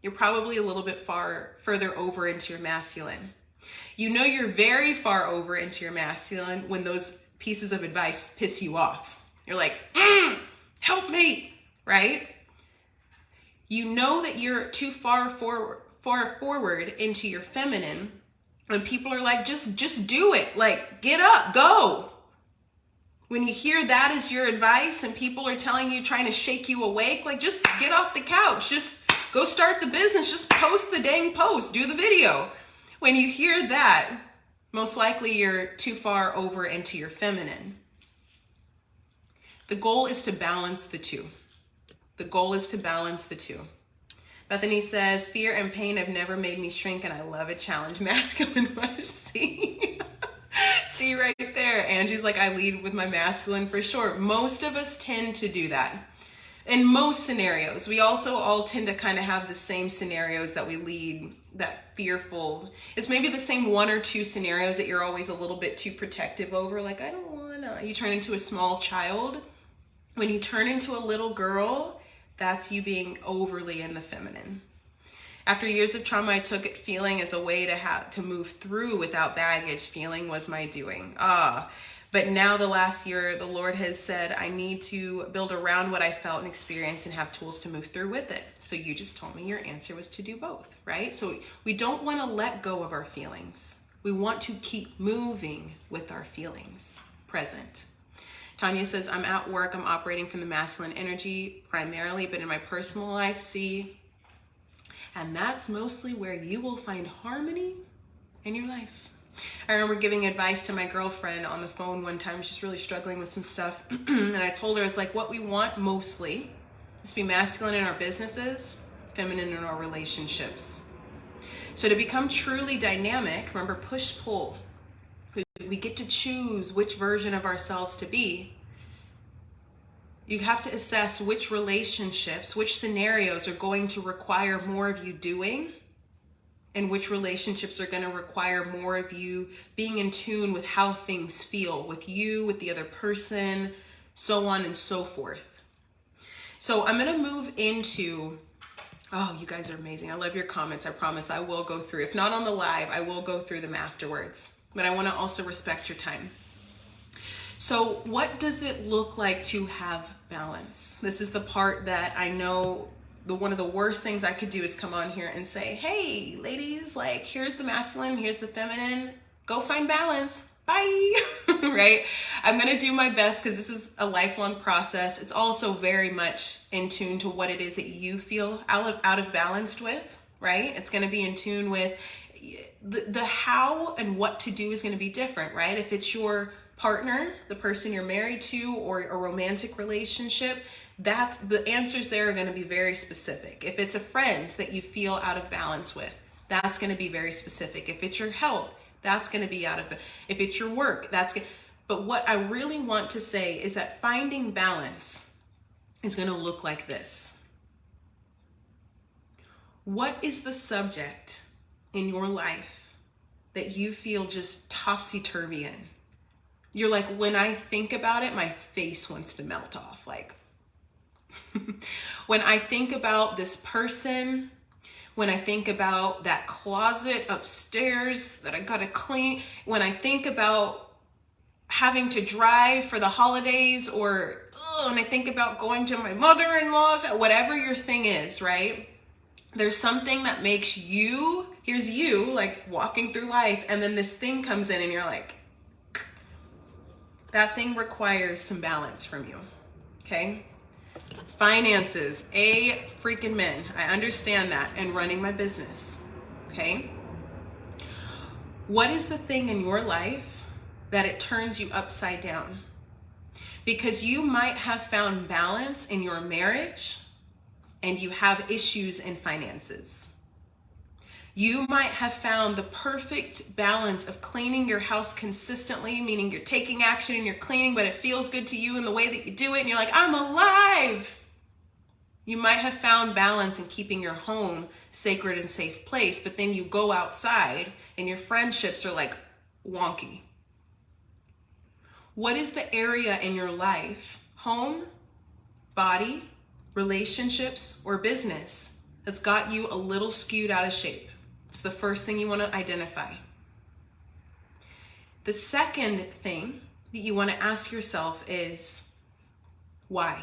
you're probably a little bit further over into your masculine. You know you're very far over into your masculine when those pieces of advice piss you off. You're like, help me, right? You know that you're too far forward into your feminine when people are like, just do it, like get up, go. When you hear that as your advice and people are telling you, trying to shake you awake, like just get off the couch, just go start the business, just post the dang post, do the video. When you hear that, most likely you're too far over into your feminine. The goal is to balance the two. The goal is to balance the two. Bethany says, fear and pain have never made me shrink, and I love a challenge. Masculine must see. See right there. Angie's like, I lead with my masculine for sure. Most of us tend to do that. In most scenarios, we also all tend to kind of have the same scenarios that we lead, that fearful. It's maybe the same one or two scenarios that you're always a little bit too protective over. Like, I don't wanna. You turn into a small child. When you turn into a little girl, that's you being overly in the feminine. After years of trauma, I took it feeling as a way to move through without baggage. Feeling was my doing. But now the last year, the Lord has said, I need to build around what I felt and experienced and have tools to move through with it. So you just told me your answer was to do both, right? So we don't want to let go of our feelings. We want to keep moving with our feelings present. Tanya says, I'm at work. I'm operating from the masculine energy primarily, but in my personal life, and that's mostly where you will find harmony in your life. I remember giving advice to my girlfriend on the phone one time. She's really struggling with some stuff. And I told her, it's like, what we want mostly is to be masculine in our businesses, feminine in our relationships. So to become truly dynamic, remember, push-pull. We get to choose which version of ourselves to be. You have to assess which relationships, which scenarios are going to require more of you doing, and which relationships are going to require more of you being in tune with how things feel with you, with the other person, so on and so forth. So I'm going to move into, oh, you guys are amazing. I love your comments. I promise I will go through. If not on the live, I will go through them afterwards. But I want to also respect your time. So what does it look like to have balance? This is the part that I know one of the worst things I could do is come on here and say, hey, ladies, like, here's the masculine, here's the feminine, go find balance, bye, right? I'm gonna do my best because this is a lifelong process. It's also very much in tune to what it is that you feel out of balanced with, right? It's gonna be in tune with the how and what to do is gonna be different, right? If it's your partner, the person you're married to, or a romantic relationship, that's the answers there are going to be very specific. If it's a friend that you feel out of balance with, that's going to be very specific. If it's your health, that's going to be if it's your work, but what I really want to say is that finding balance is going to look like this. What is the subject in your life that you feel just topsy-turvy in? You're like, when I think about it, my face wants to melt off. Like, when I think about this person, when I think about that closet upstairs that I gotta clean, when I think about having to drive for the holidays, and I think about going to my mother-in-law's, whatever your thing is, right? There's something that makes you, here's you, like walking through life, and then this thing comes in and you're like, that thing requires some balance from you, okay? Finances, freaking men. I understand that, and running my business, okay? What is the thing in your life that it turns you upside down? Because you might have found balance in your marriage and you have issues in finances. You might have found the perfect balance of cleaning your house consistently, meaning you're taking action and you're cleaning, but it feels good to you in the way that you do it, and you're like, I'm alive. You might have found balance in keeping your home sacred and safe place, but then you go outside and your friendships are like wonky. What is the area in your life, home, body, relationships, or business, that's got you a little skewed out of shape? It's the first thing you want to identify. The second thing that you want to ask yourself is, why?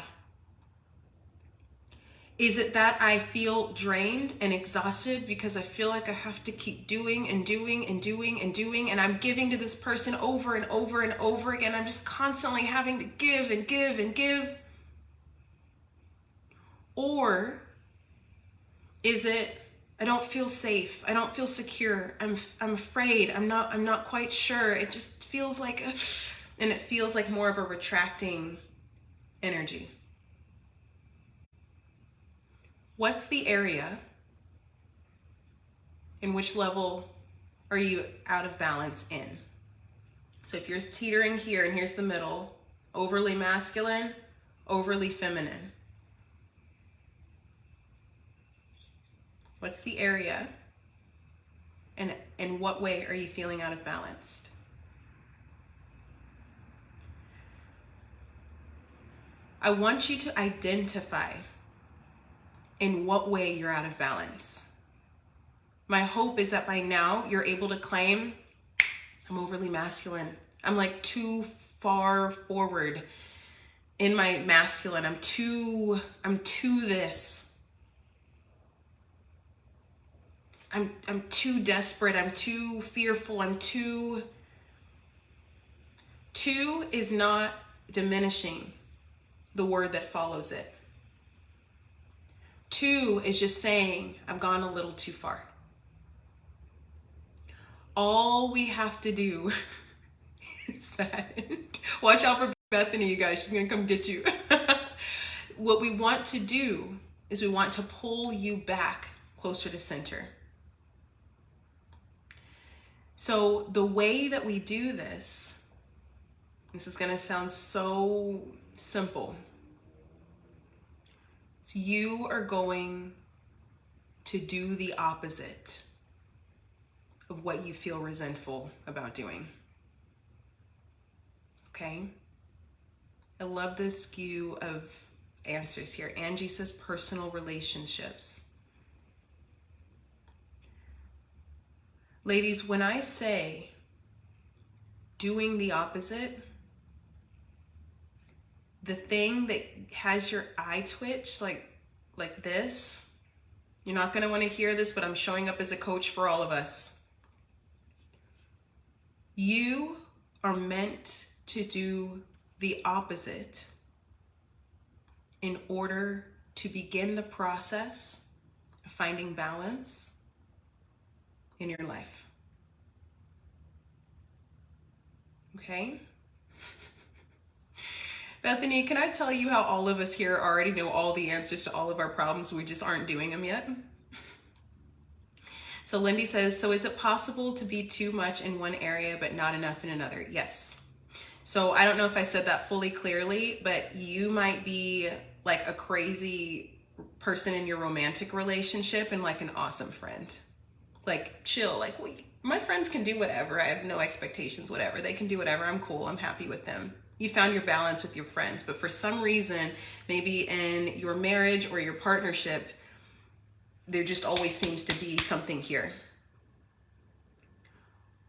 Is it that I feel drained and exhausted because I feel like I have to keep doing and doing and doing and doing, and I'm giving to this person over and over and over again? I'm just constantly having to give and give and give. Or is it, I don't feel safe, I don't feel secure, I'm afraid, I'm not quite sure. It just feels like, and it feels like more of a retracting energy. What's the area? In which level are you out of balance in? So if you're teetering here, and here's the middle, overly masculine, overly feminine. What's the area? And in what way are you feeling out of balance? I want you to identify in what way you're out of balance. My hope is that by now you're able to claim, I'm overly masculine. I'm like too far forward in my masculine. I'm too this. I'm too desperate. I'm too fearful. Two is not diminishing the word that follows it. 2 is just saying, I've gone a little too far. All we have to do is that. Watch out for Bethany, you guys. She's going to come get you. What we want to do is we want to pull you back closer to center. So the way that we do this is going to sound so simple, So you are going to do the opposite of what you feel resentful about doing. Okay? I love this skew of answers here. Angie says personal relationships. Ladies, when I say doing the opposite, the thing that has your eye twitch like this, you're not going to want to hear this, but I'm showing up as a coach for all of us. You are meant to do the opposite in order to begin the process of finding balance in your life. Okay? Bethany, can I tell you how all of us here already know all the answers to all of our problems? We just aren't doing them yet. So Lindy says, so is it possible to be too much in one area but not enough in another? Yes. So I don't know if I said that fully clearly, but you might be like a crazy person in your romantic relationship and like an awesome friend. Like chill, like my friends can do whatever. I have no expectations, whatever. They can do whatever. I'm cool. I'm happy with them. You found your balance with your friends, but for some reason, maybe in your marriage or your partnership, there just always seems to be something here.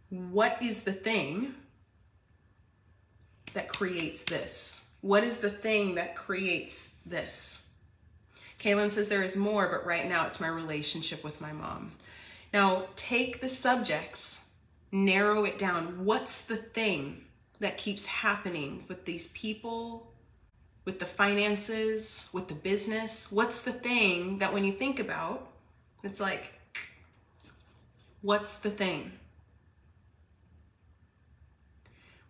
What is the thing that creates this? What is the thing that creates this? Kaylin says there is more, but right now it's my relationship with my mom. Now take the subjects, narrow it down. What's the thing that keeps happening with these people, with the finances, with the business? What's the thing that when you think about, it's like, what's the thing?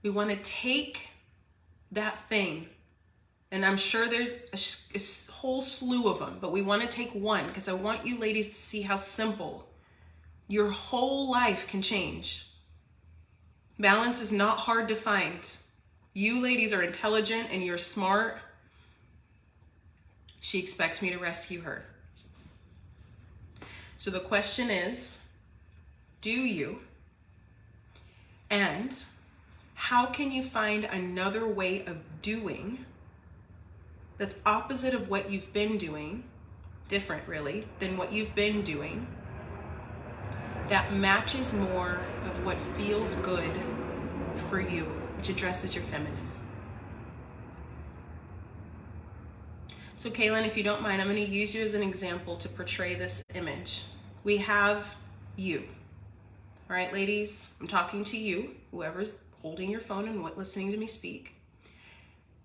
We want to take that thing, and I'm sure there's a whole slew of them, but we want to take one because I want you ladies to see how simple your whole life can change. Balance is not hard to find. You ladies are intelligent and you're smart. She expects me to rescue her. So the question is, do you? And how can you find another way of doing that's opposite of what you've been doing, different really, than what you've been doing, that matches more of what feels good for you, which addresses your feminine? So Kaylin, if you don't mind, I'm going to use you as an example to portray this image. We have you. All right, ladies, I'm talking to you, whoever's holding your phone and listening to me speak.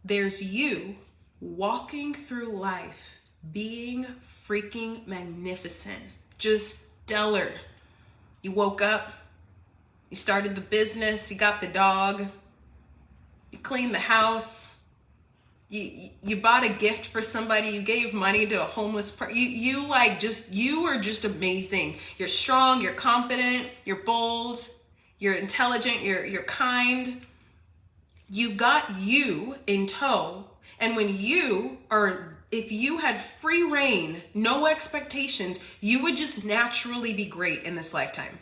There's you walking through life being freaking magnificent, just stellar. You woke up, you started the business, you got the dog, you cleaned the house, you bought a gift for somebody, you gave money to a homeless person. You are just amazing. You're strong, you're confident, you're bold, you're intelligent, you're kind. You've got you in tow. And when if you had free reign, no expectations, you would just naturally be great in this lifetime.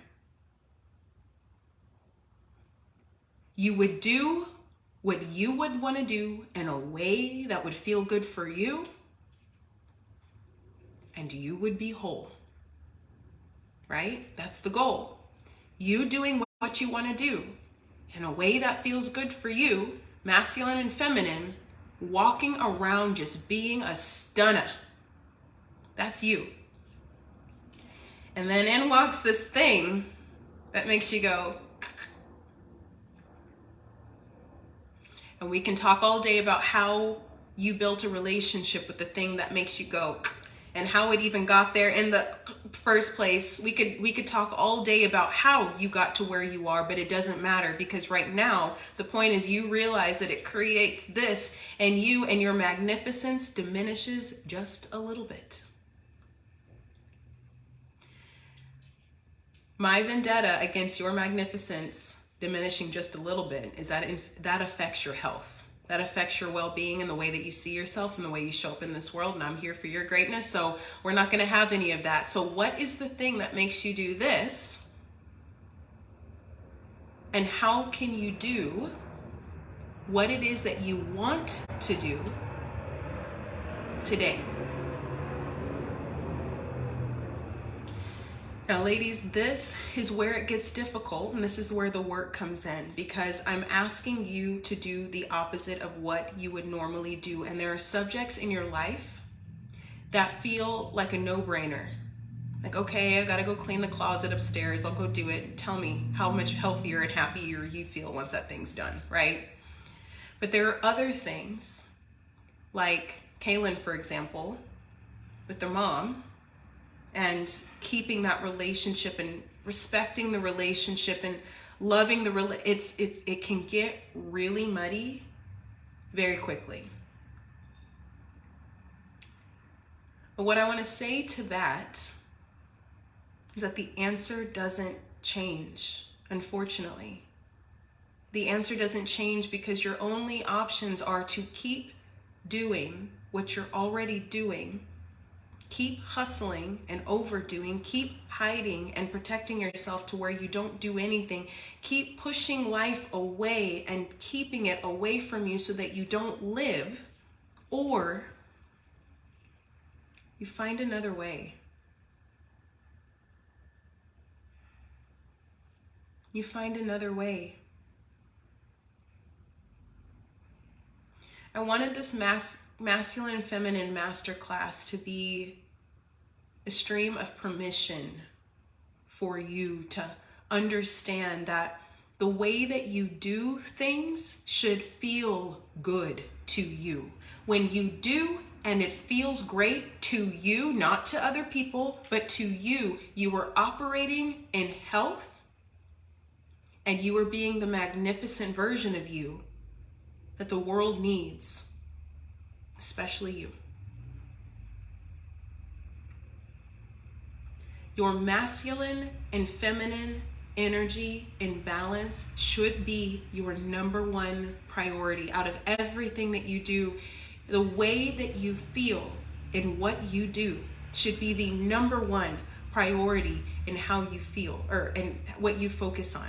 You would do what you would want to do in a way that would feel good for you, and you would be whole, right? That's the goal. You doing what you want to do in a way that feels good for you, masculine and feminine, walking around just being a stunner. That's you. And then in walks this thing that makes you go, and we can talk all day about how you built a relationship with the thing that makes you go, and how it even got there in the first place. We could talk all day about how you got to where you are, but it doesn't matter, because right now the point is you realize that it creates this, and you and your magnificence diminishes just a little bit. My vendetta against your magnificence diminishing just a little bit is that that affects your health. That affects your well-being and the way that you see yourself and the way you show up in this world. And I'm here for your greatness. So we're not going to have any of that. So what is the thing that makes you do this? And how can you do what it is that you want to do today? Now, ladies, this is where it gets difficult, and this is where the work comes in, because I'm asking you to do the opposite of what you would normally do. And there are subjects in your life that feel like a no-brainer. Like, okay, I've got to go clean the closet upstairs. I'll go do it. Tell me how much healthier and happier you feel once that thing's done, right? But there are other things, like Kaylin, for example, with their mom, and keeping that relationship and respecting the relationship and loving the it can get really muddy very quickly. But what I want to say to that is that the answer doesn't change, unfortunately. The answer doesn't change because your only options are to keep doing what you're already doing. Keep hustling and overdoing, keep hiding and protecting yourself to where you don't do anything. Keep pushing life away and keeping it away from you so that you don't live, or you find another way. You find another way. I wanted this masculine and feminine masterclass to be a stream of permission for you to understand that the way that you do things should feel good to you. When you do and it feels great to you, not to other people, but to you, you are operating in health and you are being the magnificent version of you that the world needs, especially you. Your masculine and feminine energy in balance should be your number one priority. Out of everything that you do, the way that you feel in what you do should be the number one priority in how you feel or in what you focus on.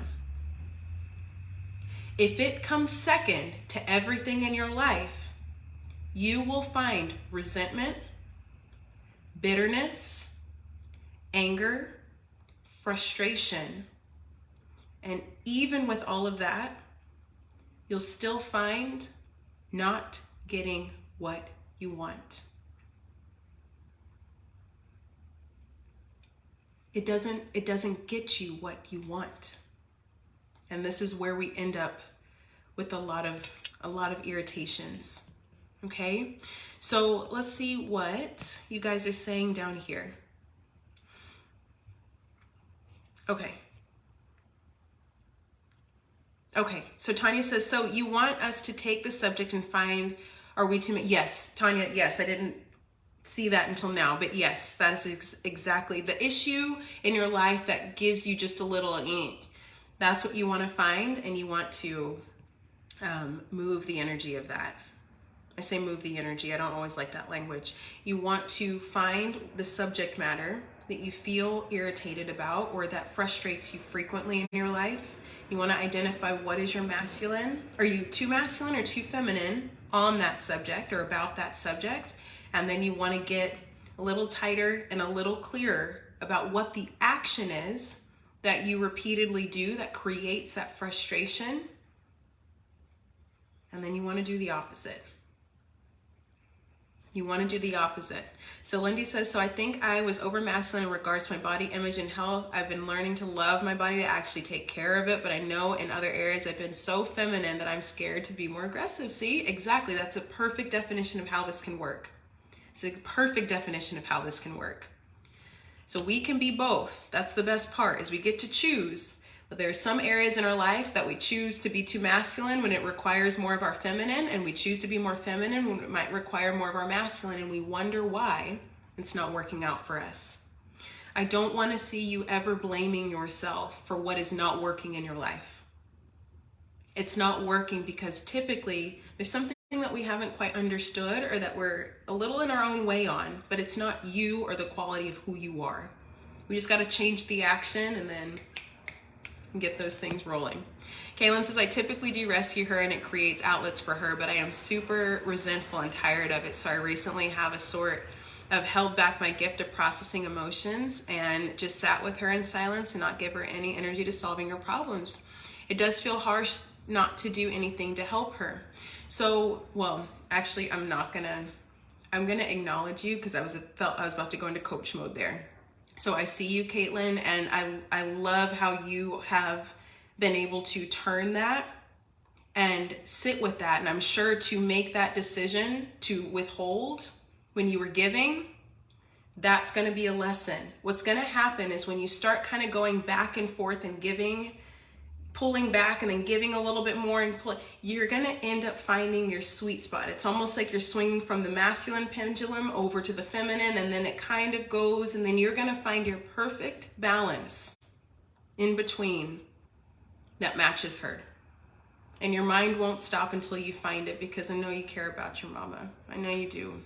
If it comes second to everything in your life, you will find resentment, bitterness, anger, frustration, and even with all of that, you'll still find not getting what you want. It doesn't get you what you want. And this is where we end up with a lot of irritations. Okay? So let's see what you guys are saying down here. Okay, so Tanya says, so you want us to take the subject and find, are we to, yes, Tanya, yes, I didn't see that until now, but yes, that is exactly the issue in your life that gives you just a little, that's what you want to find, and you want to move the energy of that. I say move the energy, I don't always like that language. You want to find the subject matter that you feel irritated about or that frustrates you frequently in your life. You want to identify what is your masculine. Are you too masculine or too feminine on that subject or about that subject? And then you want to get a little tighter and a little clearer about what the action is that you repeatedly do that creates that frustration. And then you want to do the opposite. You want to do the opposite. So Lindy says, so I think I was over masculine in regards to my body image and health. I've been learning to love my body, to actually take care of it. But I know in other areas I've been so feminine that I'm scared to be more aggressive. See, exactly. That's a perfect definition of how this can work. It's a perfect definition of how this can work. So we can be both. That's the best part, is we get to choose. But there are some areas in our lives that we choose to be too masculine when it requires more of our feminine, and we choose to be more feminine when it might require more of our masculine, and we wonder why it's not working out for us. I don't want to see you ever blaming yourself for what is not working in your life. It's not working because typically there's something that we haven't quite understood or that we're a little in our own way on, but it's not you or the quality of who you are. We just got to change the action and then get those things rolling. Kaylin says, I typically do rescue her and it creates outlets for her, but I am super resentful and tired of it. So I recently have a sort of held back my gift of processing emotions and just sat with her in silence and not give her any energy to solving her problems. It does feel harsh not to do anything to help her. So, well, actually, I'm gonna acknowledge you because I was about to go into coach mode there. So I see you, Caitlin, and I love how you have been able to turn that and sit with that. And I'm sure to make that decision to withhold when you were giving, that's going to be a lesson. What's going to happen is when you start kind of going back and forth and giving, pulling back and then giving a little bit more, and you're going to end up finding your sweet spot. It's almost like you're swinging from the masculine pendulum over to the feminine, and then it kind of goes, and then you're going to find your perfect balance in between that matches her. And your mind won't stop until you find it, because I know you care about your mama. I know you do.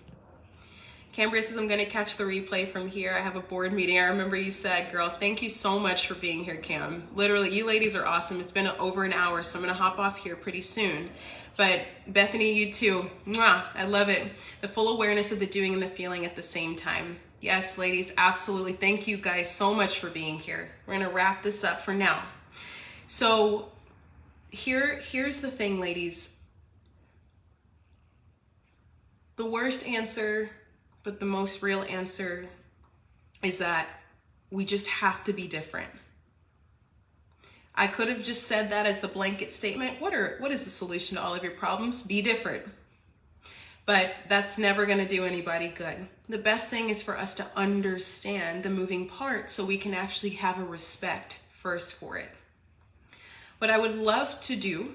Cambria says, I'm going to catch the replay from here. I have a board meeting. I remember you said, girl, thank you so much for being here, Cam. Literally, you ladies are awesome. It's been over an hour, so I'm going to hop off here pretty soon. But Bethany, you too. Mwah, I love it. The full awareness of the doing and the feeling at the same time. Yes, ladies, absolutely. Thank you guys so much for being here. We're going to wrap this up for now. So here's the thing, ladies. The worst answer, but the most real answer, is that we just have to be different. I could have just said that as the blanket statement. What is the solution to all of your problems? Be different. But that's never going to do anybody good. The best thing is for us to understand the moving parts so we can actually have a respect first for it. What I would love to do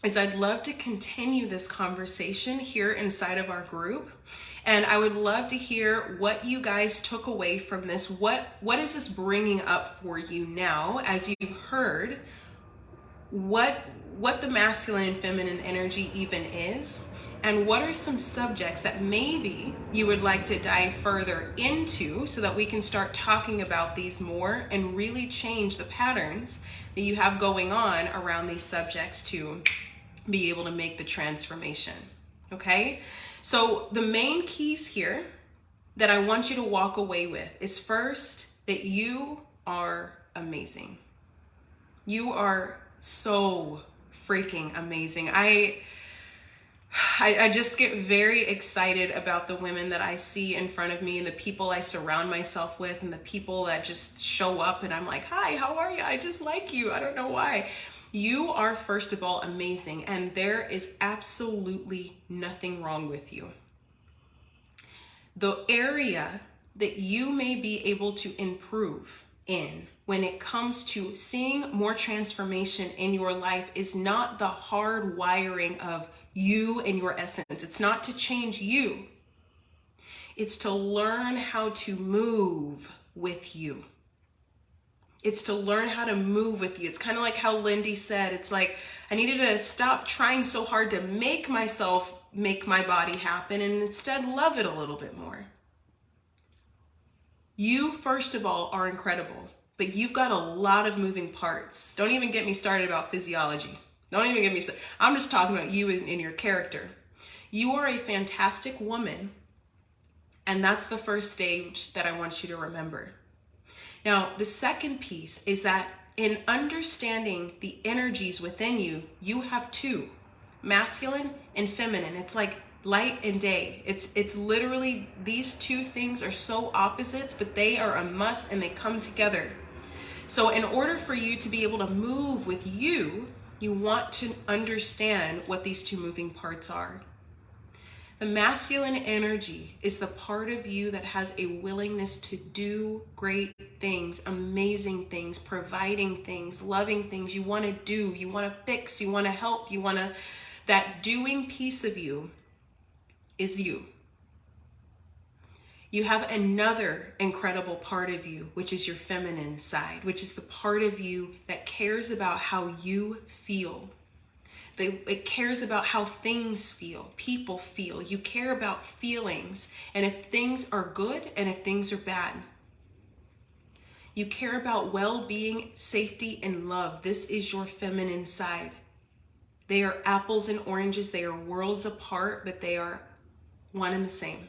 is I'd love to continue this conversation here inside of our group. And I would love to hear what you guys took away from this. What is this bringing up for you now as you've heard what the masculine and feminine energy even is? And what are some subjects that maybe you would like to dive further into so that we can start talking about these more and really change the patterns that you have going on around these subjects to be able to make the transformation, okay? So the main keys here that I want you to walk away with is first, that you are amazing. You are so freaking amazing. I just get very excited about the women that I see in front of me and the people I surround myself with and the people that just show up and I'm like, hi, how are you? I just like you. I don't know why. You are, first of all, amazing, and there is absolutely nothing wrong with you. The area that you may be able to improve in when it comes to seeing more transformation in your life is not the hard wiring of you and your essence. It's not to change you. It's to learn how to move with you. It's to learn how to move with you. It's kind of like how Lindy said, it's like I needed to stop trying so hard to make myself make my body happen and instead love it a little bit more. You, first of all, are incredible, but you've got a lot of moving parts. Don't even get me started about physiology. Don't even get me started. I'm just talking about you in your character. You are a fantastic woman, and that's the first stage that I want you to remember. Now, the second piece is that in understanding the energies within you, you have two, masculine and feminine. It's like light and day. It's literally, these two things are so opposites, but they are a must and they come together. So in order for you to be able to move with you, you want to understand what these two moving parts are. The masculine energy is the part of you that has a willingness to do great things, amazing things, providing things, loving things. You want to do, you want to fix, you want to help, that doing piece of you is you. You have another incredible part of you, which is your feminine side, which is the part of you that cares about how you feel. It cares about how things feel, people feel. You care about feelings, and if things are good and if things are bad. You care about well-being, safety, and love. This is your feminine side. They are apples and oranges. They are worlds apart, but they are one and the same.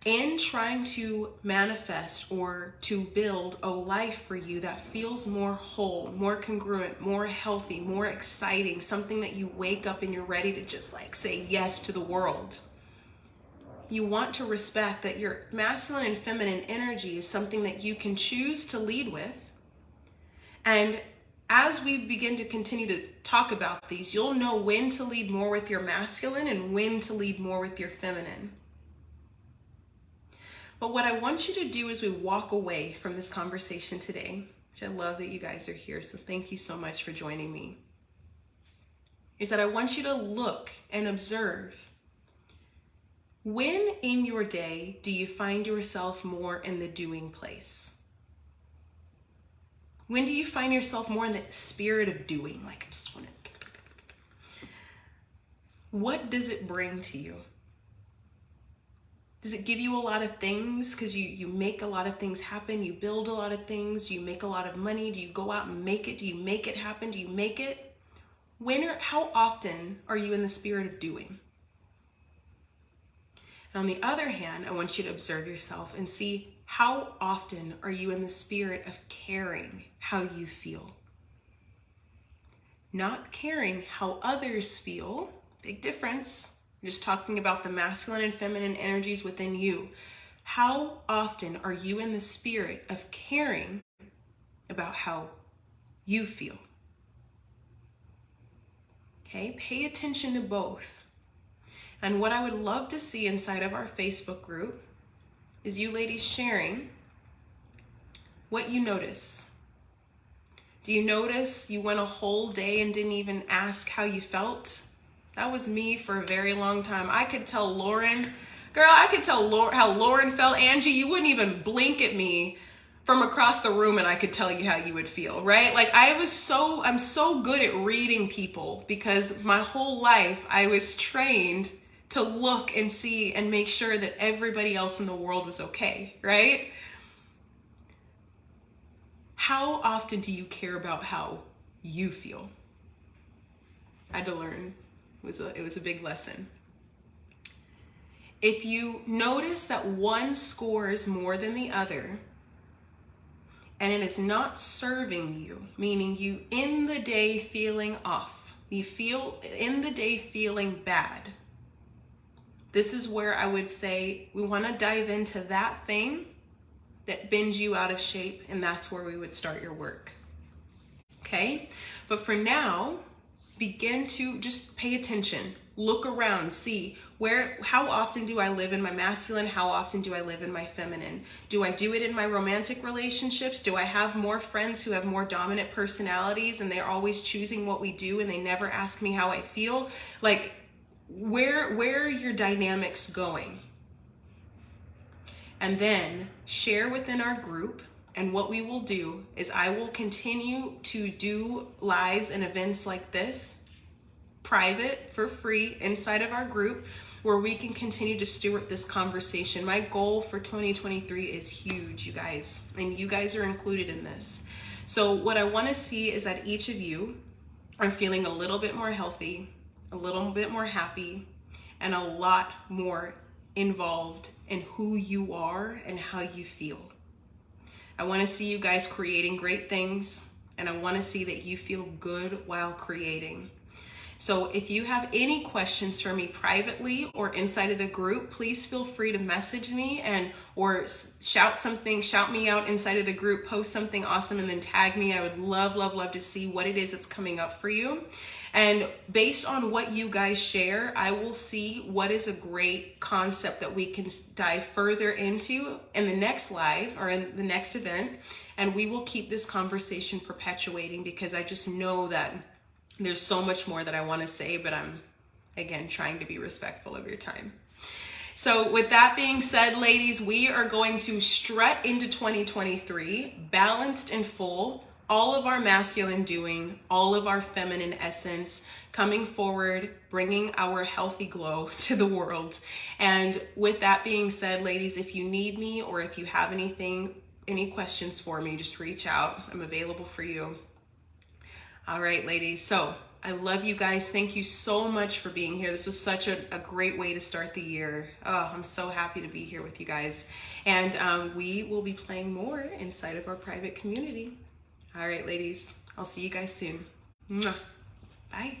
In trying to manifest or to build a life for you that feels more whole, more congruent, more healthy, more exciting, something that you wake up and you're ready to just like say yes to the world. You want to respect that your masculine and feminine energy is something that you can choose to lead with. And as we begin to continue to talk about these, you'll know when to lead more with your masculine and when to lead more with your feminine. But what I want you to do as we walk away from this conversation today, which I love that you guys are here, so thank you so much for joining me, is that I want you to look and observe. When in your day do you find yourself more in the doing place? When do you find yourself more in the spirit of doing? Like, I just want to... What does it bring to you? Does it give you a lot of things because you make a lot of things happen? You build a lot of things? You make a lot of money? Do you go out and make it? Do you make it happen? Do you make it? How often are you in the spirit of doing? And on the other hand, I want you to observe yourself and see how often are you in the spirit of caring how you feel. Not caring how others feel, big difference. I'm just talking about the masculine and feminine energies within you. How often are you in the spirit of caring about how you feel? Okay, pay attention to both. And what I would love to see inside of our Facebook group is you ladies sharing what you notice. Do you notice you went a whole day and didn't even ask how you felt? That was me for a very long time. I could tell Lauren, how Lauren felt. Angie, you wouldn't even blink at me from across the room and I could tell you how you would feel, right? Like I'm so good at reading people because my whole life I was trained to look and see and make sure that everybody else in the world was okay, right? How often do you care about how you feel? I had to learn. It was a big lesson. If you notice that one scores more than the other, and it is not serving you, meaning you in the day feeling off, you feel in the day feeling bad, this is where I would say we want to dive into that thing that bends you out of shape, and that's where we would start your work. Okay? But for now, begin to just pay attention. Look around, see how often do I live in my masculine? How often do I live in my feminine? Do I do it in my romantic relationships? Do I have more friends who have more dominant personalities and they're always choosing what we do and they never ask me how I feel? Like, where are your dynamics going? And then share within our group. And what we will do is I will continue to do lives and events like this, private, for free, inside of our group, where we can continue to steward this conversation. My goal for 2023 is huge, you guys, and you guys are included in this. So what I want to see is that each of you are feeling a little bit more healthy, a little bit more happy, and a lot more involved in who you are and how you feel. I want to see you guys creating great things, and I want to see that you feel good while creating. So if you have any questions for me privately or inside of the group, please feel free to message me or shout me out inside of the group, post something awesome and then tag me. I would love to see what it is that's coming up for you. And based on what you guys share, I will see what is a great concept that we can dive further into in the next live or in the next event. And we will keep this conversation perpetuating because I just know that there's so much more that I want to say, but I'm, again, trying to be respectful of your time. So with that being said, ladies, we are going to strut into 2023, balanced and full, all of our masculine doing, all of our feminine essence coming forward, bringing our healthy glow to the world. And with that being said, ladies, if you need me or if you have any questions for me, just reach out. I'm available for you. All right, ladies. So I love you guys. Thank you so much for being here. This was such a great way to start the year. Oh, I'm so happy to be here with you guys. And we will be playing more inside of our private community. All right, ladies. I'll see you guys soon. Mwah. Bye.